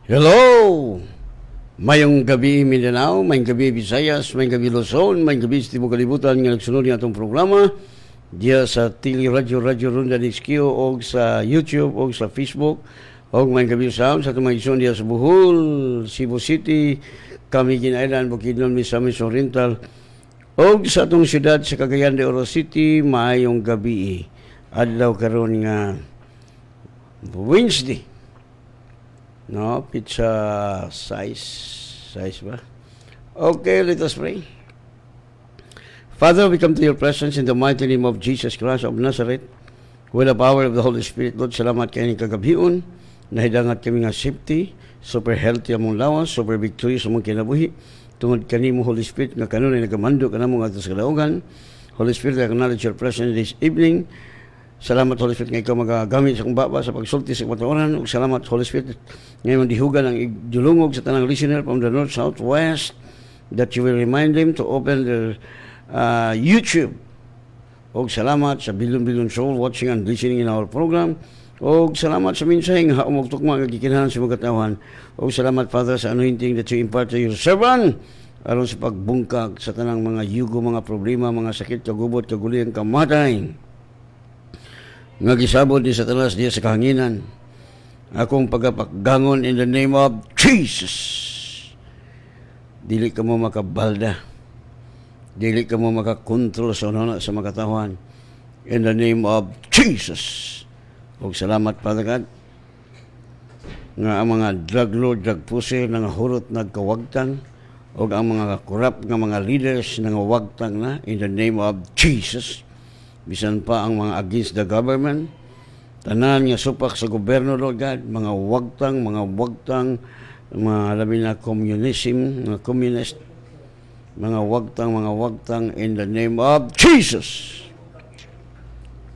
Hello! Mayong gabi Mindanao, mayong gabi Visayas, mayong gabi Luzon, mayong gabi sa Timog Kalibutan nga nagsunod ng atong programa diya sa Tili Radio Ronda XQ o sa YouTube o sa Facebook o mayong gabi sa atong mga ison diya sa Bohol, Cebu City, Camiguin Island, Bukidnon, Misamis Oriental o sa atong siyudad sa Cagayan de Oro City. Mayong gabi adlaw karon nga Wednesday. No, pizza size ba? Okay, let us pray. Father, we come to your presence in the mighty name of Jesus Christ of Nazareth. With the power of the Holy Spirit, Lord, salamat kayo ni kagabion. Nahidangat kami nga safety, super healthy among lawas, super victorious among kinabuhi. Tungod kanimo Holy Spirit, nga kanon ay nagamando ka na mong atas kadaugan. Holy Spirit, I acknowledge your presence this evening. Salamat Holy Spirit nga ikaw magagamit sa kong baba sa pagsulti sa kapatawaran. Salamat Holy Spirit ngayon dihugan ang idulungog sa tanang listener from the north, south, west, that you will remind them to open their YouTube. O salamat sa bilyon-bilyon soul watching and listening in our program. O salamat sa mensahe nga umugtukma nga gikinahanglan sa mga katawan. O salamat Father sa anointing that you impart to your servant aron sa pagbungkag sa tanang mga yugo, mga problema, mga sakit, kagubot, kagulian, kamatay nga gisabot ni Satanas diya sa kahanginan. Akong pagapaggangon in the name of Jesus. Dili ka mo makabalda. Dili ka mo makakontrol sa unana sa makatawan. In the name of Jesus. O salamat Father God nga ang mga drug lord, drug pusher nga hurot nagkawagtang o ang mga corrupt nga mga leaders nga wagtang na in the name of Jesus. Bisan pa ang mga against the government, tanan nga supak sa gobyerno, Lord God, mga wagtang, mga labi na communism, mga communist, mga wagtang in the name of Jesus.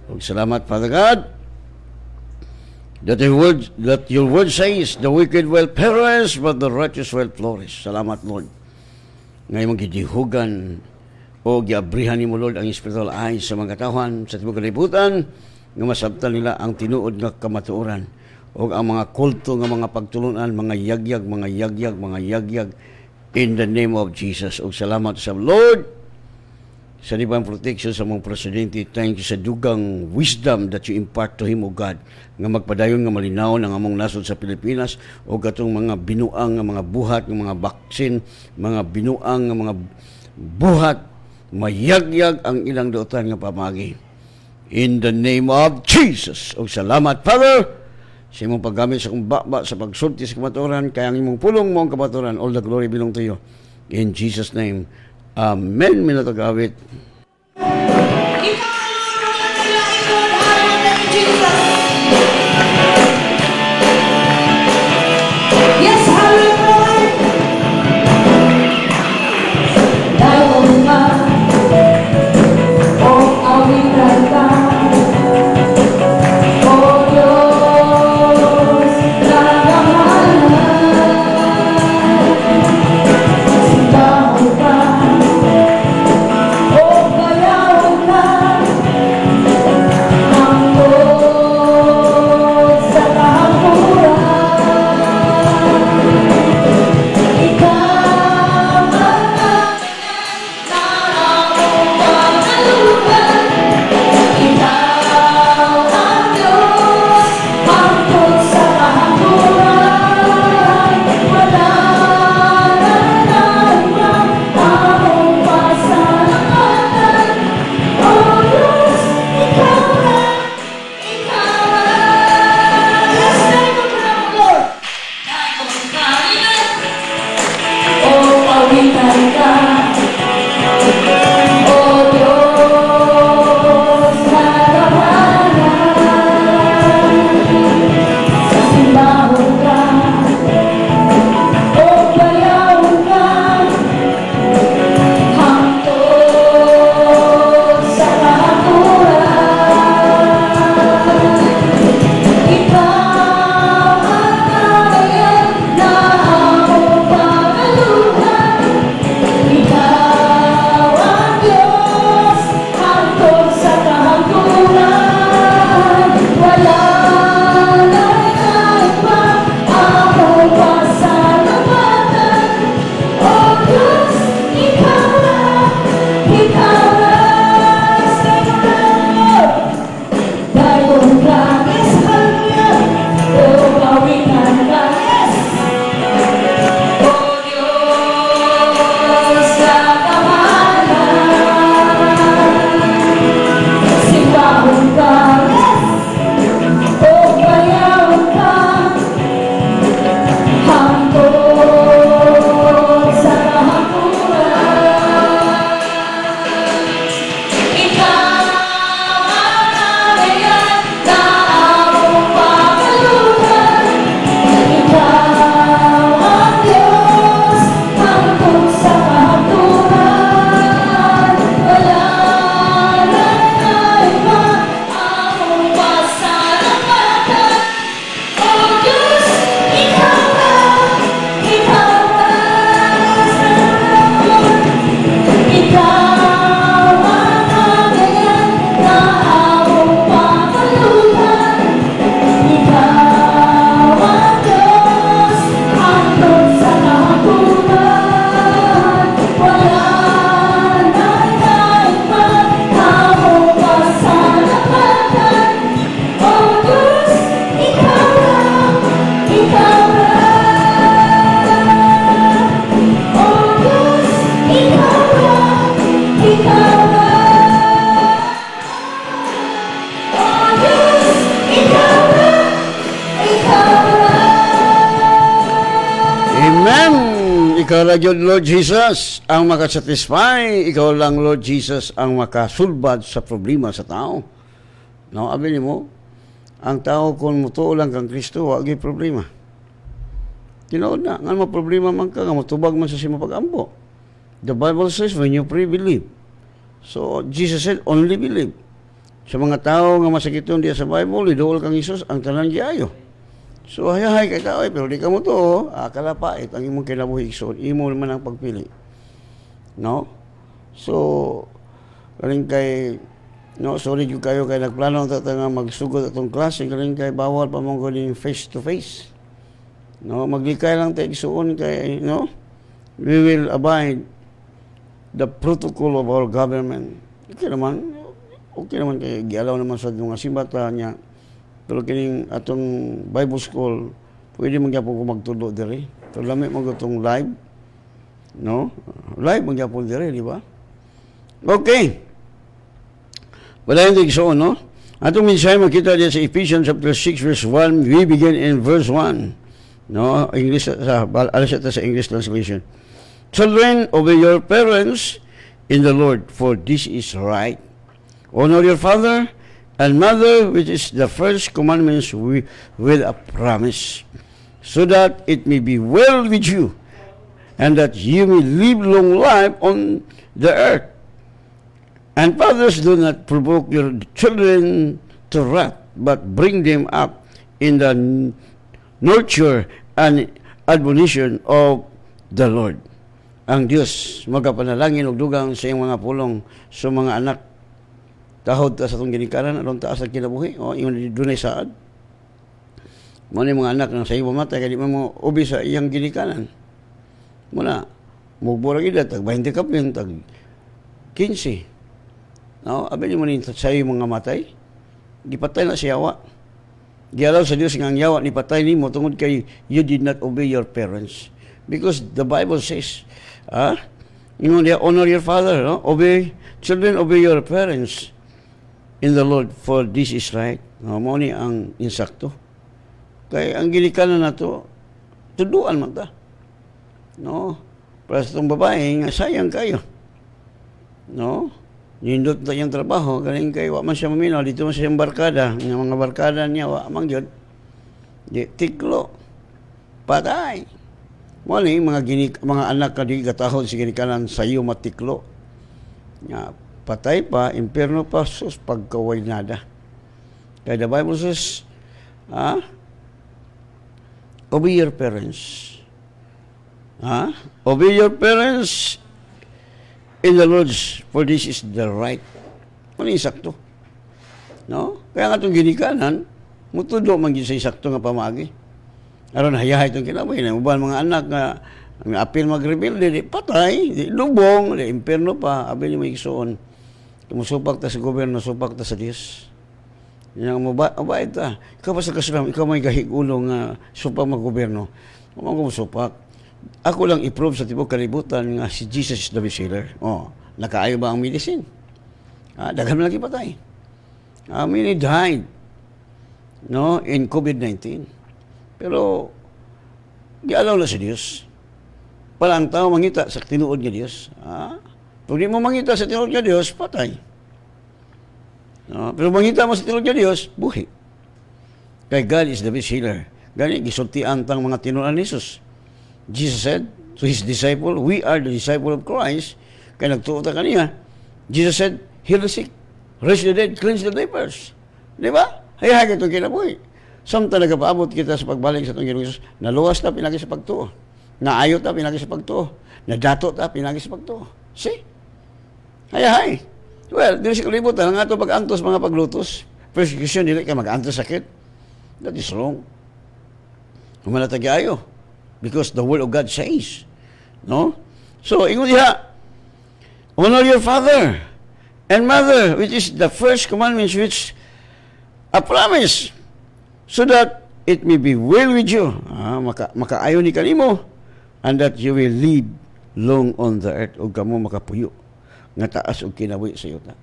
O salamat, Father God, that your word says, the wicked will perish, but the righteous will flourish. Salamat, Lord. Ngayon magidihugan o giabrihan ni mo Lord ang spiritual eyes sa mga katawan sa Timog Kalibutan nga masabtan nila ang tinuod nga kamatuoran o ang mga kulto nga mga pagtulunan, mga yagyag in the name of Jesus. O salamat sa Lord sa divine protection sa mga presidente. Thank you sa dugang wisdom that you impart to him, O God, nga magpadayon nga malinaw ng among nasod sa Pilipinas o katong mga binuang nga mga buhat, nga mga baksin, mga binuang nga mga buhat, mayagyag ang ilang dotan nga pamagi. In the name of Jesus. O salamat, Father, sa imong paggamit sa kong baba sa pagsulti sa kamaturan, kaya ang imong pulong mo ang kamaturan. All the glory belong to you. In Jesus' name. Amen. Minatagawit. Yes, hallelujah. Oh ikaw lang yun, Lord Jesus, ang makasatisfy. Ikaw lang, Lord Jesus, ang makasulbad sa problema sa tao. No, abili mo, ang tao kung mutuo lang kang Kristo, wag yung problema. Tinood na, nga mo problema man ka, nga matubag man sa simo pag-ampo. The Bible says, when you pray, believe. So, Jesus said, only believe. Sa mga tao nga masakit yun diya sa Bible, idool kang Isus, ang tanan giayo. So, hayahay kay tao, pero di ka mo to, kalapait, ang imong kinabuhi igsoon, imo naman ang pagpili. No? So, kaling kay, no, sorry yung kayo kay nagplano ta nga magsugod atong klase, kaling kay bawal pa mong galing face to face. No, maglikay lang tayo igsoon kay, no? We will abide the protocol of our government. Okay naman kay gialaw naman sa mga simbata niya. Pero kining atong Bible school, pwede magyapon ko magtulo diri. Pero lami mo itong live. No? Live magyapon diri, di ba? Okay. Wala yung tigsoon, no? Atong mensahe makita diyan sa Ephesians chapter 6 verse 1. We begin in verse 1. No? English sa English translation. Children, obey your parents in the Lord, for this is right. Honor your father and mother, which is the first commandments with a promise, so that it may be well with you, and that you may live long life on the earth. And fathers, do not provoke your children to wrath, but bring them up in the nurture and admonition of the Lord. Ang Diyos magapanalangin og dugang sa iyong mga pulong sa mga anak. Tahod ta sa itong ginikanan, anong taas ang kinabuhi, o yung dunay saad. Muna yung mga anak na sa iyo mamatay, kaya di mo ubi sa iyang ginikanan. Muna, mugburang ida, tag 20 kapin, tag 15. No? Abili mo nito sa iyo mga matay, gipatay na si yawa. Gialaw sa Diyos nga ang yawa ni patay ni mo tungod kay you did not obey your parents. Because the Bible says, honor your father, no? Children, obey your parents in the Lord, for this is right. No, mo ni ang insakto. Kay ang ginikanan na to, tuduan man ta. No? Para sa itong babae, nga sayang kayo. No? Nindot na yung trabaho, galing kayo, wa man siya maminaw, dito man siya yung barkada. Yung mga barkada niya, wa man yun. Di, tiklo. Patay. Mo ni mga anak ka di gatahod sa ginikanan sa iyo matiklo. Nga, patay pa, impierno pa, sus, pagkaway nada. Kaya the Bible says, obey your parents. Obey your parents in the Lord's, for this is the right. Ano yung sakto? No? Kaya nga itong ginikanan, mutudo man sa sakto nga pamagi. Aron hayahay itong kinabuhi. Uban mga anak nga, ang apil mag-rebelde, di patay, di lubong, di impierno pa, abili mo igsoon. Musupak ta sa gobyerno, supak ta sa Diyos. Yan ang mabait ta. Ikaw pa sa kasulam, ikaw may gahigulo nga supak mag-gobyerno. Huwag mo supak. Ako lang i-prove sa tibok kalibutan nga si Jesus is the best healer. Nakaayo ba ang medicine? Daghan mo lagi patay. Many died, no, in COVID-19. Pero, gialaw na sa Diyos. Para ang tao mangita sa tinuod nga Diyos. Pag di mo mangita sa tinuod nga Diyos, patay. Pero mangita mo sa tinuod nga Diyos, buhi. Kay God is the best healer. Gani, gisultian tang mga tinuodan ni Jesus. Jesus said to his disciple, we are the disciple of Christ. Kaya nagtuot ka niya. Jesus said, heal the sick, raise the dead, cleanse the lepers. Di ba? Hayag ito kinabuhi. Samtang nagpaabot kita sa pagbalik sa itong Ginoong Jesus, naluwas na pinagi sa pagtuo. Naayot na pinagi sa pagtuo. Nadatot na pinagi sa pagtuo. See? Hay. Well, dili sa kalibutan, ang ato pag-antos mga paglutos. Persecution, dili ka mag-antos sakit. That is wrong. Humalatagi ayo. Because the word of God says. No? So, ingon diha, honor your father and mother, which is the first commandment, which a promise, so that it may be well with you. Makaayo ni kanimo, and that you will live long on the earth, o kamo makapuyo nga taas og kinabuhi sa yuta.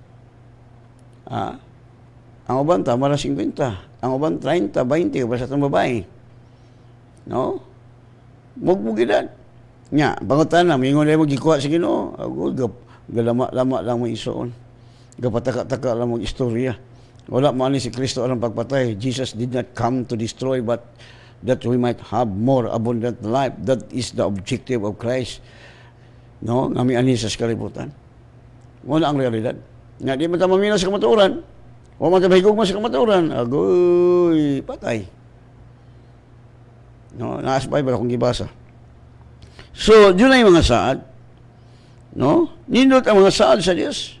Ang uban tama na 50, ang uban 30, 20 para sa itong babae. No? Mugmugidad. Nya, pangutan na, mingon na mo gikuha sa Ginoo. Ako, galama-lama lang mo isuon. Gapataka-taka lang mo istorya. Wala man ni si Kristo ang pagpatay. Jesus did not come to destroy, but that we might have more abundant life. That is the objective of Christ. No? Ngami ani sa kalibutan. Wala ang realidad. Nga di man ta mamina sa kamatuoran. O man ta mahigugma sa kamatuoran. Agoy, patay. No, naas pa ba akong gibasa. So, yun ay mga saad. No? Nindot ang mga saad sa Diyos.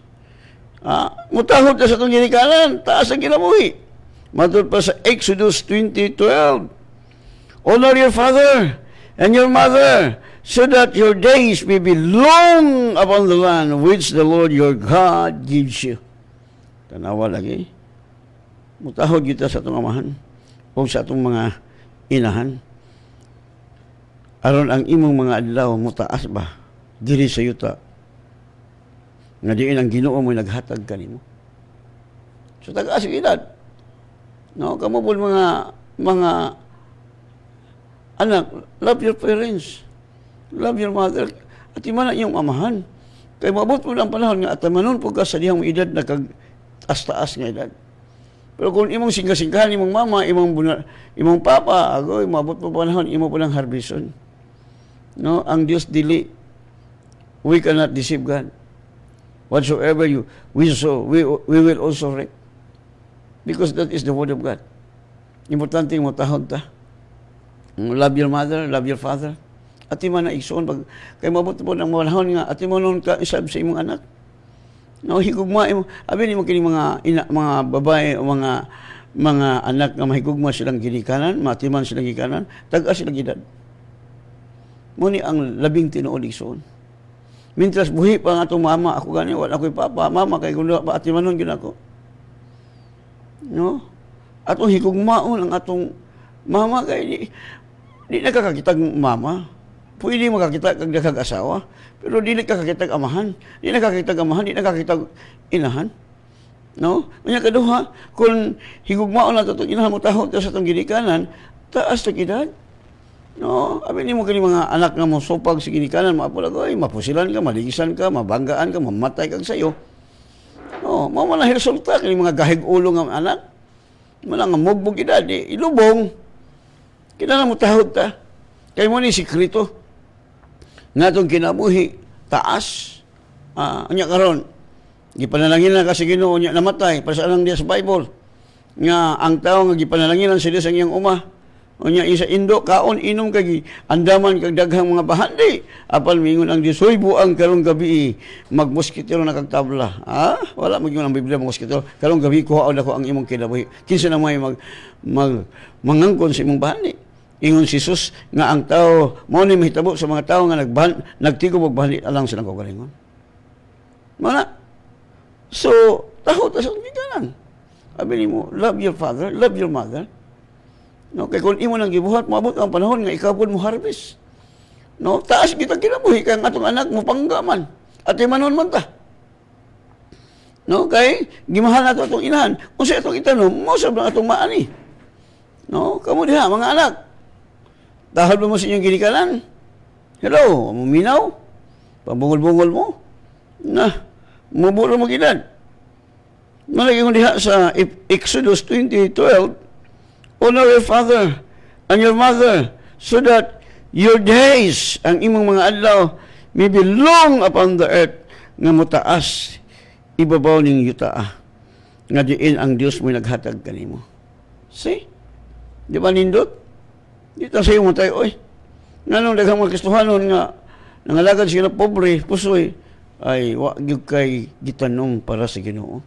Mutahod ka sa itong ginikanan, taas ang kinabuhi. Matod pa sa Exodus 20:12. Honor your father and your mother, so that your days may be long upon the land which the Lord your God gives you. Tanawa lagi. Mutahod kita sa itong amahan o sa itong mga inahan. Aron ang imong mga adlaw mutaas ba diri sa yuta nga diin ang Ginoo mo naghatag kanimo. So taga-as edad. No, kamo pud mga anak, love your parents. Love your mother. At imana iyong amahan. Kay maabot po ang panahon nga at manon po ka sa dihang edad na kag taas-taas nga edad. Pero kung imong singka-singkahan imong mama, imong papa, agoy maabot po panahon imo po lang harbison. No, ang Dios dili. We cannot deceive God. Whatsoever we sow, we will also reap. Because that is the word of God. Importante mo tahod ta. Love your mother, love your father. At man na igsoon pag kay mabot po ng manahon nga at mo nun ka isab sa imong anak. No, higugma imo. Abi nimo kini mga babae o mga anak nga mahigugma silang ginikanan, matiman silang ginikanan, tag-as silang edad. Muni ang labing tinuod igsoon. Mintras buhi pa nga itong mama, ako gani, wala ako'y papa, mama, kay kung ba ati manon gina ko. No? Atong higugmaon ang atong mama, kay di nakakakitag mama. Pwede makakita kag daghang asawa, pero di nakakakitag amahan. Di nakakitag amahan, di nakakitag inahan. No? Kanya kaduha, kung higugmaon na itong inahan mo tahod sa itong ginikanan, taas na edad. No, abi nimo kini mga anak nga mo sopag sa ginikanan, maapulagoy, mapusilan ka, maligisan ka, mabanggaan ka, mamatay kag sayo. No, mao man ang resulta kini mga gahig ulo nga anak. Mala nga mugbog edad, ilubong. Kinahanglan mo tahod ta. Kay mo ni sikreto. Ngatong kinabuhi taas. Anya karon. Gipanalangin na kasi Ginoo nya namatay para sa lang diya sa Bible. Nga ang tawo nga gipanalangin sa Dios ang iyang uma. Unya isa indo kaon inom kag andaman kag daghang mga bahandi apal mingon ang Dios hoy buang karong gabi magmoskitero na kag tabla wala magyon ang Biblia moskitero karong gabi kuhaon ako ang imong kinabuhi kinsa na may mangangkon sa imong bahandi ingon si Jesus nga ang tao mao ni mahitabo sa mga tao nga nagtigob og bahandi alang silang kaugalingon mana so tahod sa giganan abi nimo love your father love your mother. No, kay kung imo nang gibuhat moabot ang panahon nga ikaw pud mo harvest. No, taas kita kinabuhi kay ang atong anak mo panggaman. At manon man ta. No, kay gimahal nato atong inahan. Unsa atong itanom, mo sa atong maani. No, kamo diha mga anak. Dahil mo sa inyong ginikanan. Hello, muminaw. Pabungol-bungol mo. Na, mabulo mo gidad. Malagi ko diha sa Exodus 20:12. Honor your father and your mother so that your days, ang imong mga adlaw, may be long upon the earth nga mutaas ibabaw ning yuta nga diin ang Dios mo naghatag kanimo. See? Di ba nindot? Di ta sayo mo tayo, oy. Nganong daghang mga Kristohanon nga nangalagad sila pobre, pusoy, ay wa gyud kay gitanong para sa Ginoo.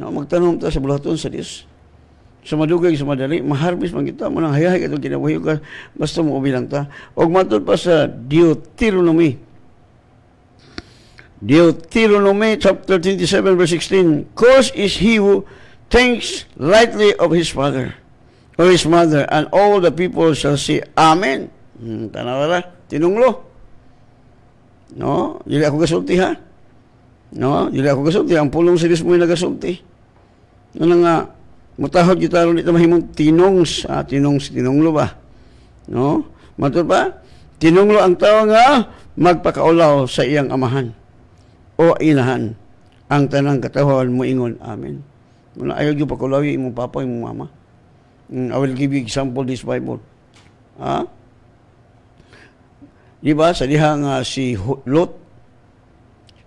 No, magtanong ta sa bulaton sa Dios. Sa madugay, sa madali, maharbis man kita mo nang hayahay katong kinabuhi ka basta mo ubilang ta. Og matod pa sa Deuteronomy chapter 27 verse 16, cursed is he who thinks lightly of his father or his mother, and all the people shall say Amen. Tanawara, tinunglo. No, dili ako gasulti ha. No, dili ako gasulti, ang pulong sa Dios mo nagasulti. Ano nga mutahod kita ron ito mahimong tinonglo ba? No? Matod ba? tinunglo ang tao nga magpakaulaw sa iyang amahan o inahan. Ang tanang katawhan mo ingon, amen. Muna ayaw yung pakulawi imong papa, imong mama. I will give you example this Bible. Ha? Di ba? Sa diha nga si Lot.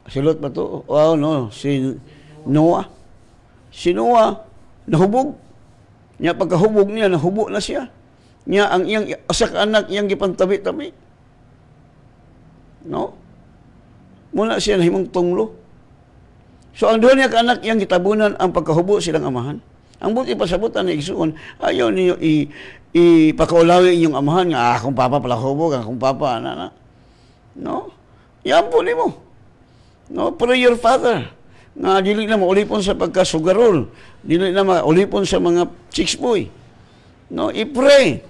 Si Lot ba to? Oh, no. Si Noah. Si Noah, nahubog. Nya pagkahubog niya, nahubo na siya. Nya ang iyang asak anak iyang gipantabi-tabi. No? Muna siya nahimong tunglo. So ang doon niya ka-anak iyang gitabunan ang pagkahubo silang amahan. Ang buti pasabutan na igsuon, ayaw niyo ipakaulawi inyong amahan nga, akong papa pala hubog, akong papa, na. No? Yan po ni mo. No? Pray your father. Nga, dili na maulipon sa pagkasugarol. Dili na maulipon sa mga chicks boy. No? I-pray.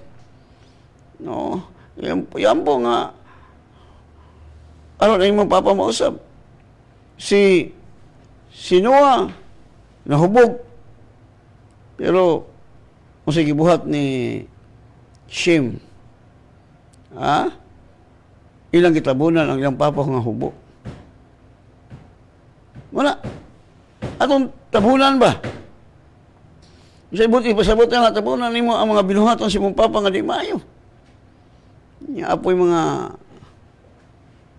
No? Yan po nga, ano na yung mga papa mausap? Si Noah, nahubog. Pero, kung sige buhat ni Shem, ilang kitabunan ang ilang papa nga hubo. Wala. Atong tabunan ba? Sa ibuti, pasabot nga tabunan ni mo ang mga binuhaton si mong papa nga di maayo. Nga apoy mga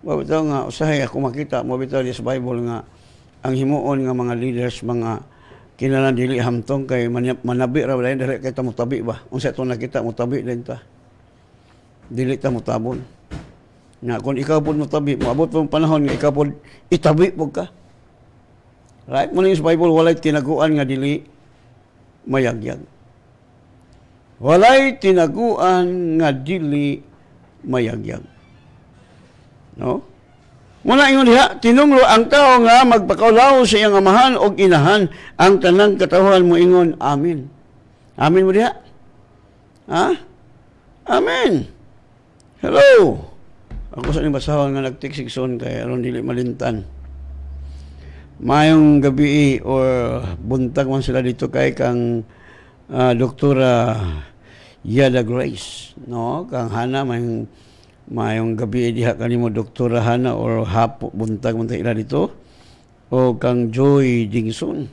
mabitaw nga, usahay ako makita, mabitaw sa Bible nga, ang himuon nga mga leaders, mga kinalan dili hamtong kay manabi ra dahil dili kay ta mutabi ba. Unsa to nakita mutabi din ta. Dili ta mutabon. Nga kung ikaw pud mutabi, moabot pa ang panahon nga ikaw pud itabi pud ka. Right? Muna sa Bible walay tinaguan nga dili mayagyag. Walay tinaguan nga dili mayagyag. No? Muna ingon diha, tinunglo ang tao nga magpakaulaw sa iyang amahan o inahan, ang tanang katawhan mo ingon, amen. Amen mo diha? Ha? Amen. Hello. Ako sa ni basahon nga nagtiksig son kay aron dili malintan. Mayong gabi or buntag man sila dito kay kang Doktora Yada Grace, no? Kang Hana mayong gabi diha kanimo Doktora Hana or hapo buntag man ta ila dito o kang Joy Dingson.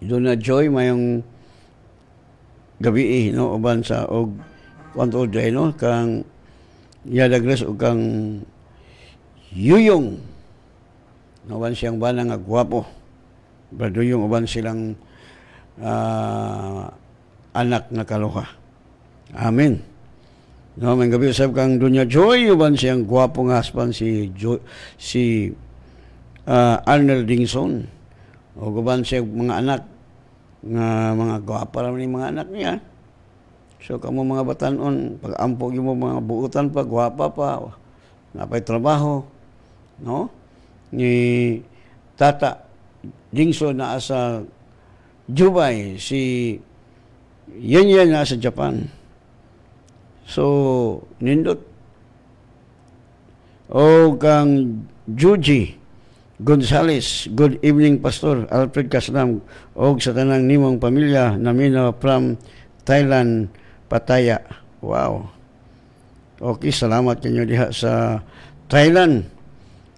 Doon na Joy mayong gabi no uban sa og kwanto day no kang Yada Grace o kang Yuyong. Uban siyang bana nga gwapo. Brado yung uban silang anak na kaluha. Amen. No, may gabi usab kang Dunya Joy, uban siyang gwapo nga husband si Arnold Dingson. O uban siya mga anak nga mga gwapo ra ni mga anak niya. So kamo mga batanon, pag ampog mo mga buutan pa, gwapa pa, napay trabaho, no? Ni Tata Dingson na sa Dubai, si Yan na sa Japan. So, nindot. O kang Juji Gonzales, good evening Pastor Alfred Kaslam, o sa tanang nimong pamilya namin from Thailand, Pattaya. Wow. Okay, salamat kanyo diha sa Thailand.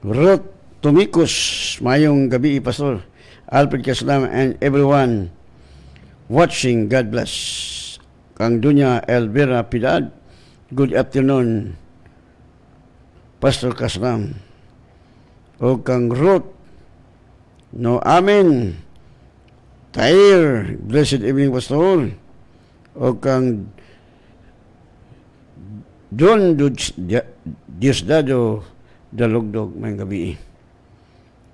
Ruth Tumikos, mayong gabi Pastor Alfred Kaslam and everyone watching. God bless. Kang Dunya Elvira Pidad, good afternoon Pastor Kaslam. O kang Ruth, no, amen. Tair, blessed evening Pastor. O kang John Diosdado Dalugdog, may gabi.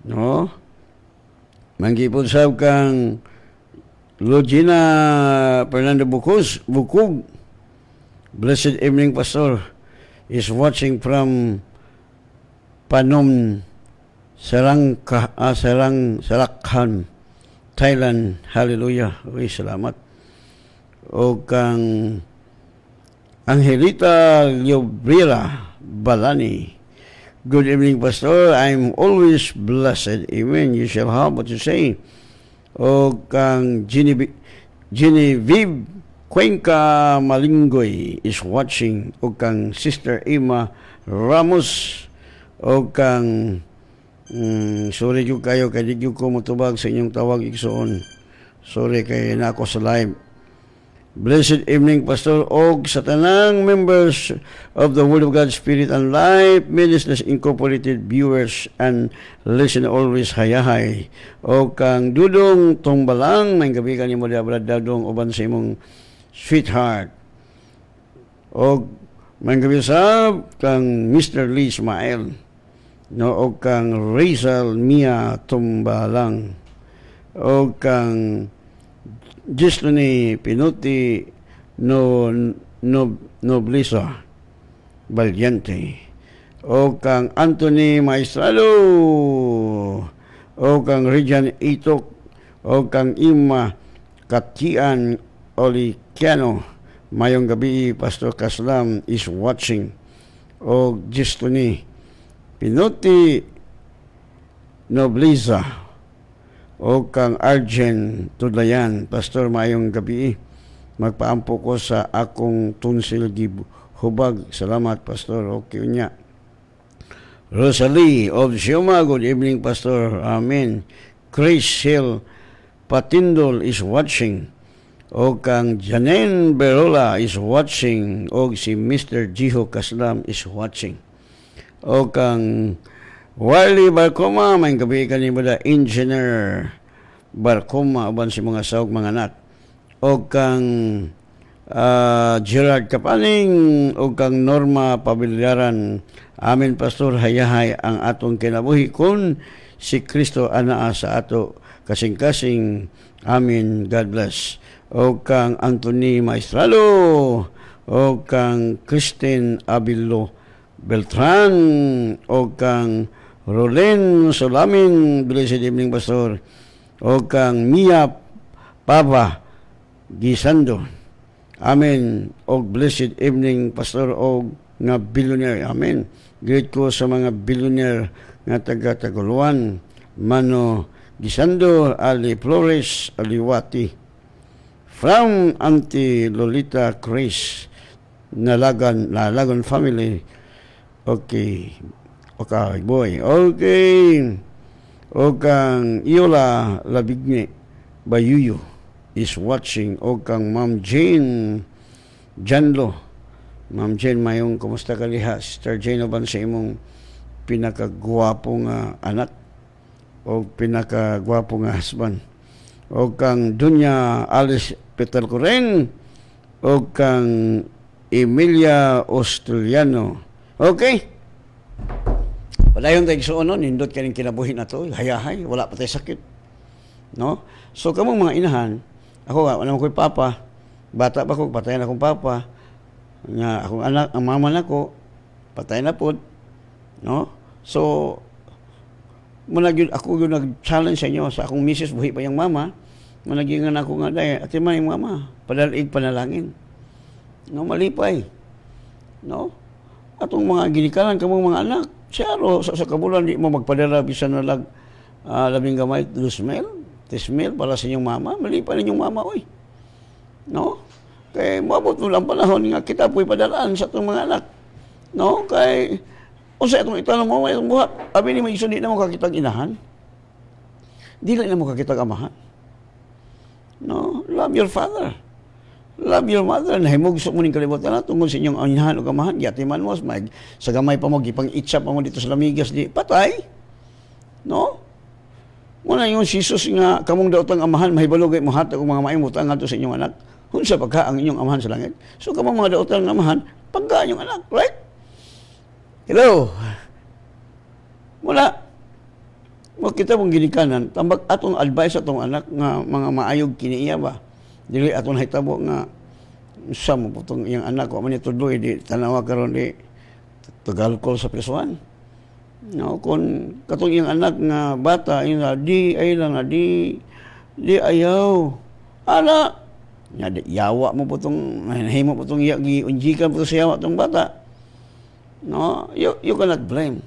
No? Manggipod sab kang Logina Fernando Bukog. Blessed evening Pastor is watching from Panom Sarakhan, Thailand. Hallelujah. Uy, salamat. O kang Angelita Llobrera Balani. Good evening, Pastor. I'm always blessed. Amen. You shall have what you say. O kang Genevieve Cuenca Malinggoy is watching, o kang Sister Emma Ramos, o kang sorry yung kayo kay di ko matubag sa inyong tawag igsoon. Sorry kay na ako sa live. Blessed evening, Pastor Og, sa tanang members of the Word of God Spirit and Life Ministries Incorporated viewers and listen always hayahay. O kang Dudong Tongbalang, may gabi ka ni mo Brad Dadong, uban sa imong sweetheart. O may gabi sa kang Mr. Lee Ismael. No, o kang Rizal Mia Tongbalang. O kang Gislene Pinuti Noblisa Valiente, o kang Anthony Maestrado, o kang Regjan Itok, o kang Ima Katian Oliciano. Mayong gabi, Pastor Kaslam is watching. O Gislene Pinuti Noblisa, o kang Arjen Tudlayan. Pastor, mayong gabi. Magpaampo ko sa akong tunsil hubag. Salamat, Pastor. Okay niya. Rosalie of Sioma, good evening, Pastor. Amen. Chris Hill Patindol is watching. O kang Janine Berola is watching. O si Mr. Jiho Kaslam is watching. O kang Wally Barcoma, may gabi ka ni Bada Engineer Barcoma, uban si mga sawag mga anak. O kang Gerard Kapaning, o kang Norma Pabiliaran. Amin, Pastor, hayahay ang atong kinabuhi kung si Kristo anaa sa ato kasing-kasing. Amin, God bless. O kang Anthony Maestralo, o kang Christine Abilo Beltran, o kang Rolen Solamin, blessed evening, Pastor. O kang Mia Pava Gisando. Amen. O blessed evening, Pastor, o nga billionaire. Amen. Great ko sa mga billionaire nga taga-Taguluan. Mano Gisando, Ali Flores, Aliwati. From Auntie Lolita Chris, Nalagan family. Okay. Okay, boy. Okay. O kang Iola Labigne Bayuyo is watching. O kang Ma'am Jane Janlo. Ma'am Jane, mayong kumusta ka liha? Sister Jane, oban sa imong pinakagwapong anak o pinakagwapong husband. O kang Dunya Alice Peter Coren. O kang Emilia Australiano. Okay. Padayon tayo sa uno, nindot ka rin kinabuhin na to, hayahay, wala pa tayo sakit. No? So, kamong mga inahan, ako nga, wala ko'y papa, bata pa ko, patay na akong papa, nga akong anak, ang mama na ko, patay na po. No? So, ako yung nag-challenge sa inyo, sa akong misis, buhi pa yung mama, managingan ako nga dahil, ati man yung mama, padalig panalangin. No, malipay. No? Atong mga ginikalan, kamong mga anak, siyaro, sa kabulan, di mo magpadala, bisan na labing gamay, 2,000, 3,000 para sa inyong mama, malipay na inyong mama, oy. No? Kaya mabot mo lang panahon nga kita po'y padalaan sa itong mga anak. No? Kaya, o sa itong itanong mo, itong buhat, abi ni may iso, di na mo kakitag inahan. Di na mo kakitag amahan. No? Love your father. Love your mother. Nahimog sa muning kalibutan na tungkol sa inyong inahan o kamahan. Yati man mo, sa gamay pa mo, gipang itsa pa mo dito sa lamigas, di patay. No? Muna yung Jesus nga, kamong daotang amahan, mahibalogay mo hatag o mga maimutang nga sa inyong anak. Hunsa pagka ang inyong amahan sa langit. So kamong mga daotang amahan, pagka inyong anak, right? Hello? Mula, kita mong ginikanan, tambag atong advice atong anak nga mga maayog kiniiya ba? Dili atong hitabo nga sa mo putong iyang anak ko man ituloy di tanawa karon di tagalkol sa prisuan. No, kun katong iyang anak nga bata ina di ay lang di ayaw. Ana nya di yawa mo putong nahimo putong iya gi unjikan puto sa yawa tong bata. No, you cannot blame.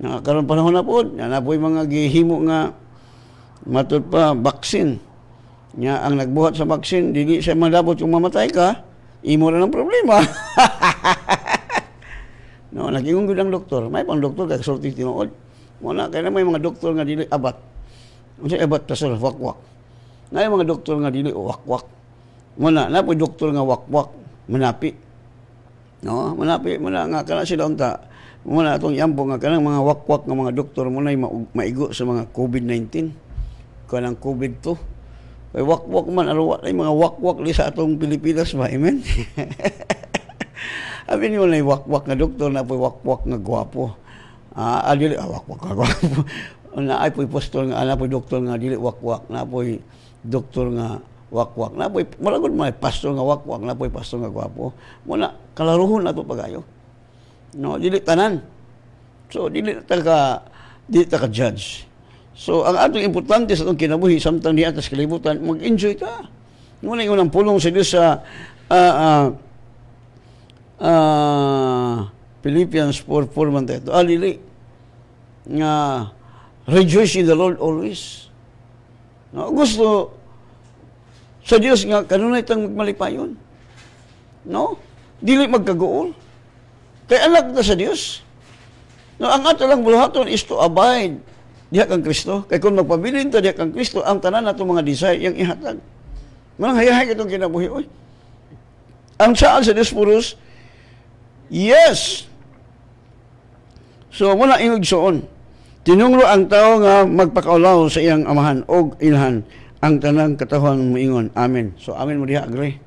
Na karon panahon na pod, na napoy mga gihimo nga matud pa vaccine. Nya ang nagbuhat sa vaccine, dili siya malabot kung mamatay ka, imo na ng problema. No, nag-ingon gud ang doktor. May pang doktor kay sulti tinuod. Muna kay na may mga doktor nga dili abat. Unsa abat pasol wakwak. Na mga doktor nga dili wakwak. Muna na po doktor nga wakwak, manapi. No, manapi muna nga kana sila unta. Muna atong yambo nga kanang mga wakwak nga mga doktor muna maigo sa mga COVID-19. Kanang COVID-2. Kay wakwak man araw ay mga wakwak li sa atong Pilipinas ba, amen. Abi niyo na wakwak nga doktor na po wakwak nga gwapo. Dili wakwak nga gwapo. Na ay po pastor nga ana po doktor nga dili wakwak, na po doktor nga wakwak. Na po malagod may pastor nga wakwak, na po pastor nga gwapo. Muna kalaruhon nato pagayo. No, dili tanan. So dili ta ka judge. So, ang atong importante sa itong kinabuhi, samtang di atas kalibutan, mag-enjoy ka. Muna yung pulong sa Diyos sa Philippians 4:4 man tayo. Alili. Nga, rejoice in the Lord always. No, gusto sa Diyos nga, kanunay tang magmalipayon. No? Dili magkagool. Kaya anak na sa Diyos. No, ang ato lang buluhaton is to abide diha kang Kristo. Kaya kung magpabilin ta diha kang Kristo, ang tanan nato mga desire yang ihatag. Manang hayahay itong kinabuhi. Oy. Ang saan sa Diyos puros, yes. So, muna ingog soon. Tinunglo ang tao nga magpakaulaw sa iyang amahan o inahan ang tanang katawhan moingon. Amen. So, amen mo diha, agree.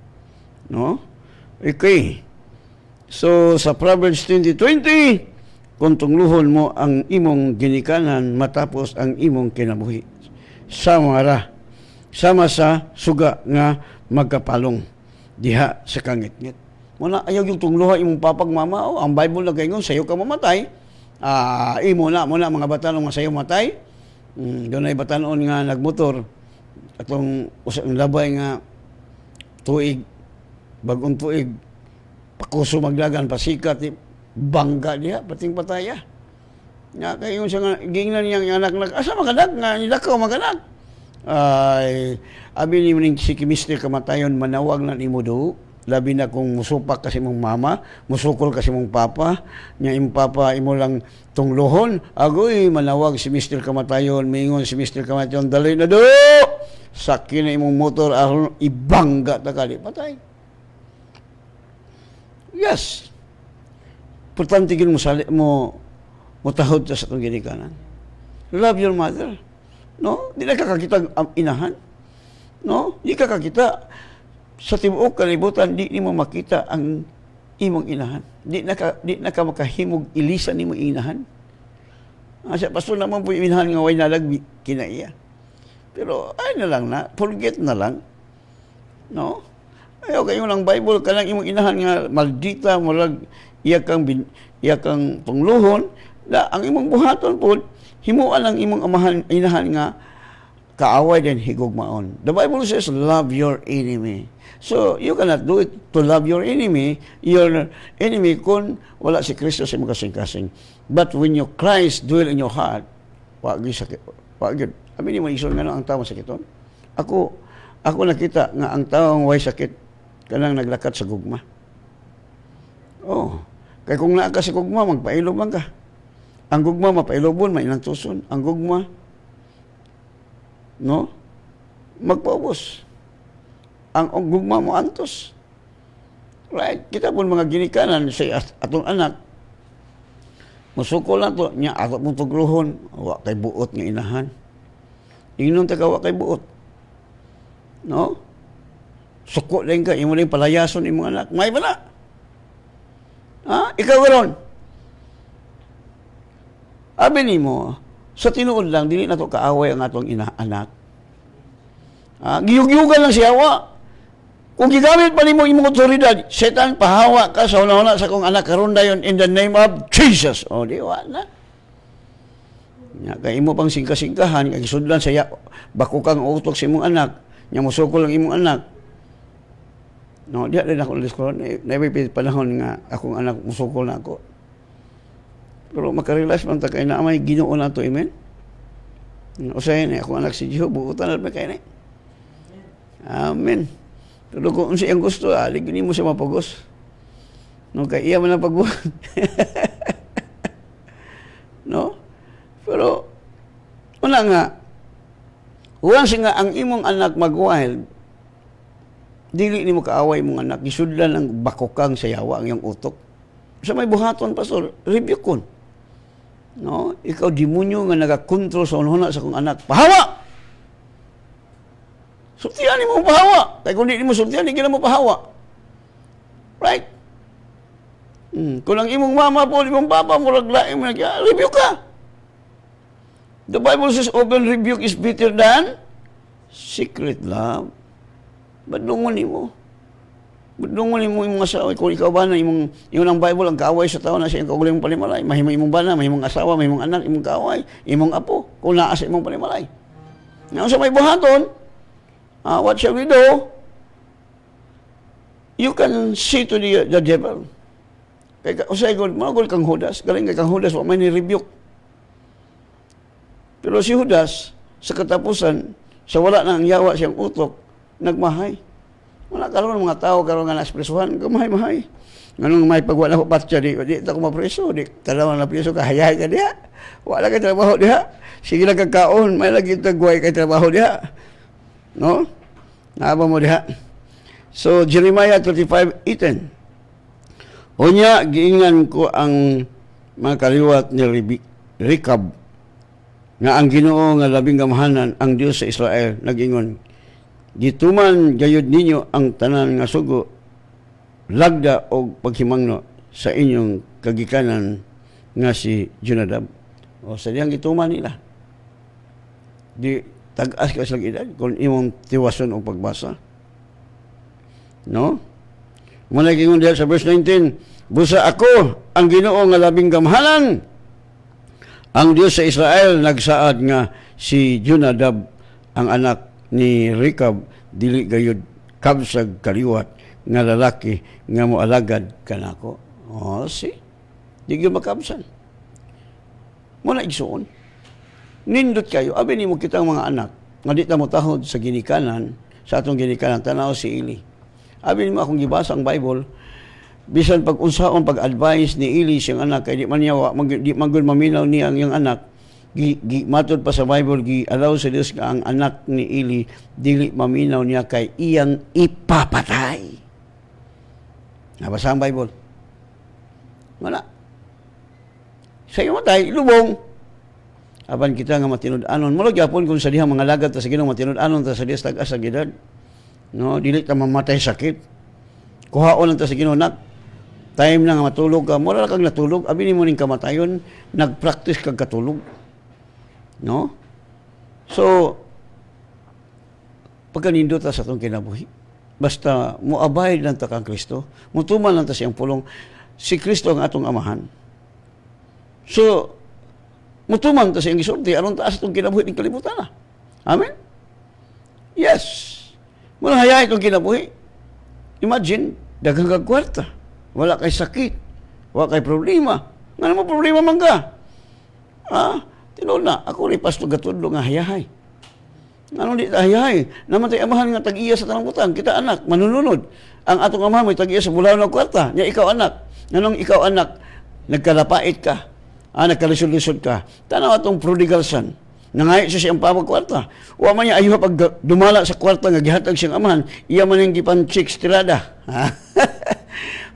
No? Okay. So, sa Proverbs 20:20, kung tungluhon mo ang imong ginikanan matapos ang imong kinabuhi. Sama sa suga nga magkapalong diha sa kangit-ngit. Muna ayaw yung tungluha imong papag mama, ang Bible na gayon, sayo ka mamatay. Imo na, muna mga batanon nga sayo matay. Doon ay batanon nga nagmotor. Atong usang labay nga tuig, bagong tuig, pakuso maglagan, pasikat, bangga diha pating pataya. Nga kayo siya nga gingnan niyang anak asa maganak nga nilakaw maganak. Ay abi ni ning si Mr. kamatayon manawag na nimo do. Labi na kung musupak kasi mong mama, musukol kasi mong papa, nya imong papa imo lang tunglohon, agoy manawag si Mr. kamatayon, mingon si Mr. kamatayon, daloy na do. Sakin na imong motor aron ibangga ta kali patay. Yes. Importante gid mo tahod sa atong ginikanan. Love your mother. No? Di na kakakita ang inahan. No? Di kakakita sa tibuok kalibutan, di mo makita ang imong inahan. Di na ka makahimog ilisan nimo inahan. Sa pastor naman po yung inahan nga way nalagbi kinaiya. Pero ay na lang na, forget na lang. No? Ayaw kayo ng Bible kanang imong inahan nga maldita murag iya kang pangluhon na ang imong buhaton po himuan ang imong inahan nga kaaway din higugmaon. The Bible says love your enemy. So you cannot do it to love your enemy kung wala si Kristo sa imong kasing-kasing. But when you Christ dwell in your heart, wa gyud sakit. Wa gyud. Abi ni mo isol nga ang tawo sakiton. Ako nakita nga ang tawo way sakit kanang naglakat sa gugma. Oh. Kaya kung naa ka sa gugma, magpailob man ka. Ang gugma, mapailobon, may ilang tuson. Ang gugma, no? Magpaubos. Ang gugma mo antos. Right? Kita po mga ginikanan sa atong anak. Musukol na to. Nya, ato mong tugluhon. Wa kay buot nga inahan. Ingnon taga wa kay buot. No? Suko din ka. Imo din palayason imong anak. May ba na? Ikaw garon. Abi nimo, sa tinuod lang dili nato kaaway ang atong anak. Giyug-yugan lang siya wa. Kung gigamit pa nimo imong otoridad, setan pahawa ka sa una-una sa kong anak karon dayon in the name of Jesus. O di wa na. Nya kay imo pang singka-singkahan kay sudlan saya bako kang utok sa imong anak, nya musukol ang imong anak. No, di rin ako ulit-ulit. Naibipit panahon nga akong anak musukol na ako. Pero makarealize man ta kay na may Ginoo nato, amen. Usahay na akong anak si Jehovah, buutan na ba kay na. Amen. Pero kung siyang gusto, ligin mo siya mapagos. No, kay iya man ang pagbuhat. No? Pero, wala nga, once nga ang imong anak mag-wild, dili ni mo kaaway mong anak, isudlan ang bakokang sayawa ang iyong utok. Sa may buhaton, pastor, rebuke kon. No? Ikaw, demonyo nga nagakontrol sa unhuna sa kong anak. Pahawa! Sultihan mo pahawa. Kaya kung di mo sultihan, di ka mo pahawa. Right? Kung ang imong mama po, imong papa mo, raglaing mo, rebuke ka. The Bible says, open rebuke is better than secret love. Badungon mo. Badungon mo yung asawa. Kung ikaw ba na, yung ang Bible, ang kaaway sa tao na siya, ang kaugulang palimalay. Mahimong imong bana, mahimong asawa, mahimong anak, imong kaaway, imong apo, kung naasa imong palimalay. Ngayon sa may buhaton, what shall we do? You can say to the devil, kaya usay God, mga kang Judas, galing kay kang Judas, wala may ni-rebuke. Pero si Judas, sa katapusan, sa wala na ang yawa siyang utok, nagmahay. Wala karon mga tao karon nga na-espresuhan, gamahay-mahay. Nganong may pagwala ko patya, di ito ko mapreso, di talawa na preso, kahayahay ka diha. Wala kay trabaho diha. Sige lang kagkaon, may lagi tagway kay trabaho diha. No? Naaba mo diha. So, Jeremiah 35:18. Unya, giingan ko ang mga kaliwat ni Rekab, nga ang Ginoo nga labing gamahanan, ang Dios sa Israel, nag-ingon, gituman gayud ninyo ang tanan nga sugo, lagda o paghimangno sa inyong kagikanan nga si Jonadab. O sa diyang gituman nila. Di tag-as ka sa edad kung imong tiwason o pagbasa. No? Muna gingon diha sa verse 19, busa ako ang Ginoo nga labing gamahanan, ang Dios sa Israel, nagsaad nga si Jonadab, ang anak ni Rekab, dili gayud kabsag kaliwat nga lalaki nga moalagad kanako. Oh, see? Di gyud makabsan. Muna igsuon. Nindot kayo, abi nimo kitang mga anak, nga di ta mo tahod sa ginikanan, sa atong ginikanan, tanaw si Eli. Abi nimo akong gibasa ang Bible, bisan pag-unsaon pag-advise ni Eli siyang anak, kay di man niya, di man gud maminaw niya ang iyang anak, matod pa sa Bible, gi-allow sa Dios nga ang anak ni Eli, dili maminaw niya kay iyang ipapatay. Nabasa ang Bible. Wala. Sa iyo matay, lubong. Apan kita nga matinud-anon. Mula gyapon kung sa dihang mga lagad ta sa Ginoo matinud-anon ta sa Dios tag-as sa gidad. No, dili ta mamatay sakit. Kuhaon lang ta sa Ginoo nak. Time na nga matulog ka, mura kang natulog, abi nimo ning kamatayon, nagpractice kag katulog. No? So, pagkanindot ta sa atong kinabuhi, basta muabay lang ta kang Kristo, mutuman lang ta siyang pulong, si Kristo ang atong amahan. So, mutuman ta siyang gisulti, aron ta sa atong kinabuhi ning kalibutan na. Amen? Yes. Muna hayay itong kinabuhi. Imagine, daghang kag kwarta. Wala kay sakit, wala kay problema. Nga naman problema man ka? Tinol na, ako rin pasto gatudlo nga hayahay. Nga nung di ta hayahay, naman tayo amahan nga tag-iya sa tanang butang, kita anak, manununod. Ang atong amahan may tag-iya sa bulaw ng kwarta, niya ikaw anak. Nga nung ikaw anak, nagkalapait ka, nagkalisod-lisod ka, tanaw atong prodigal son, nangayit siya siyang pawag kwarta. Wa man niya ayuha pag dumala sa kwarta nga gihatag siyang amahan, iya man yung gipan-chicks tirada.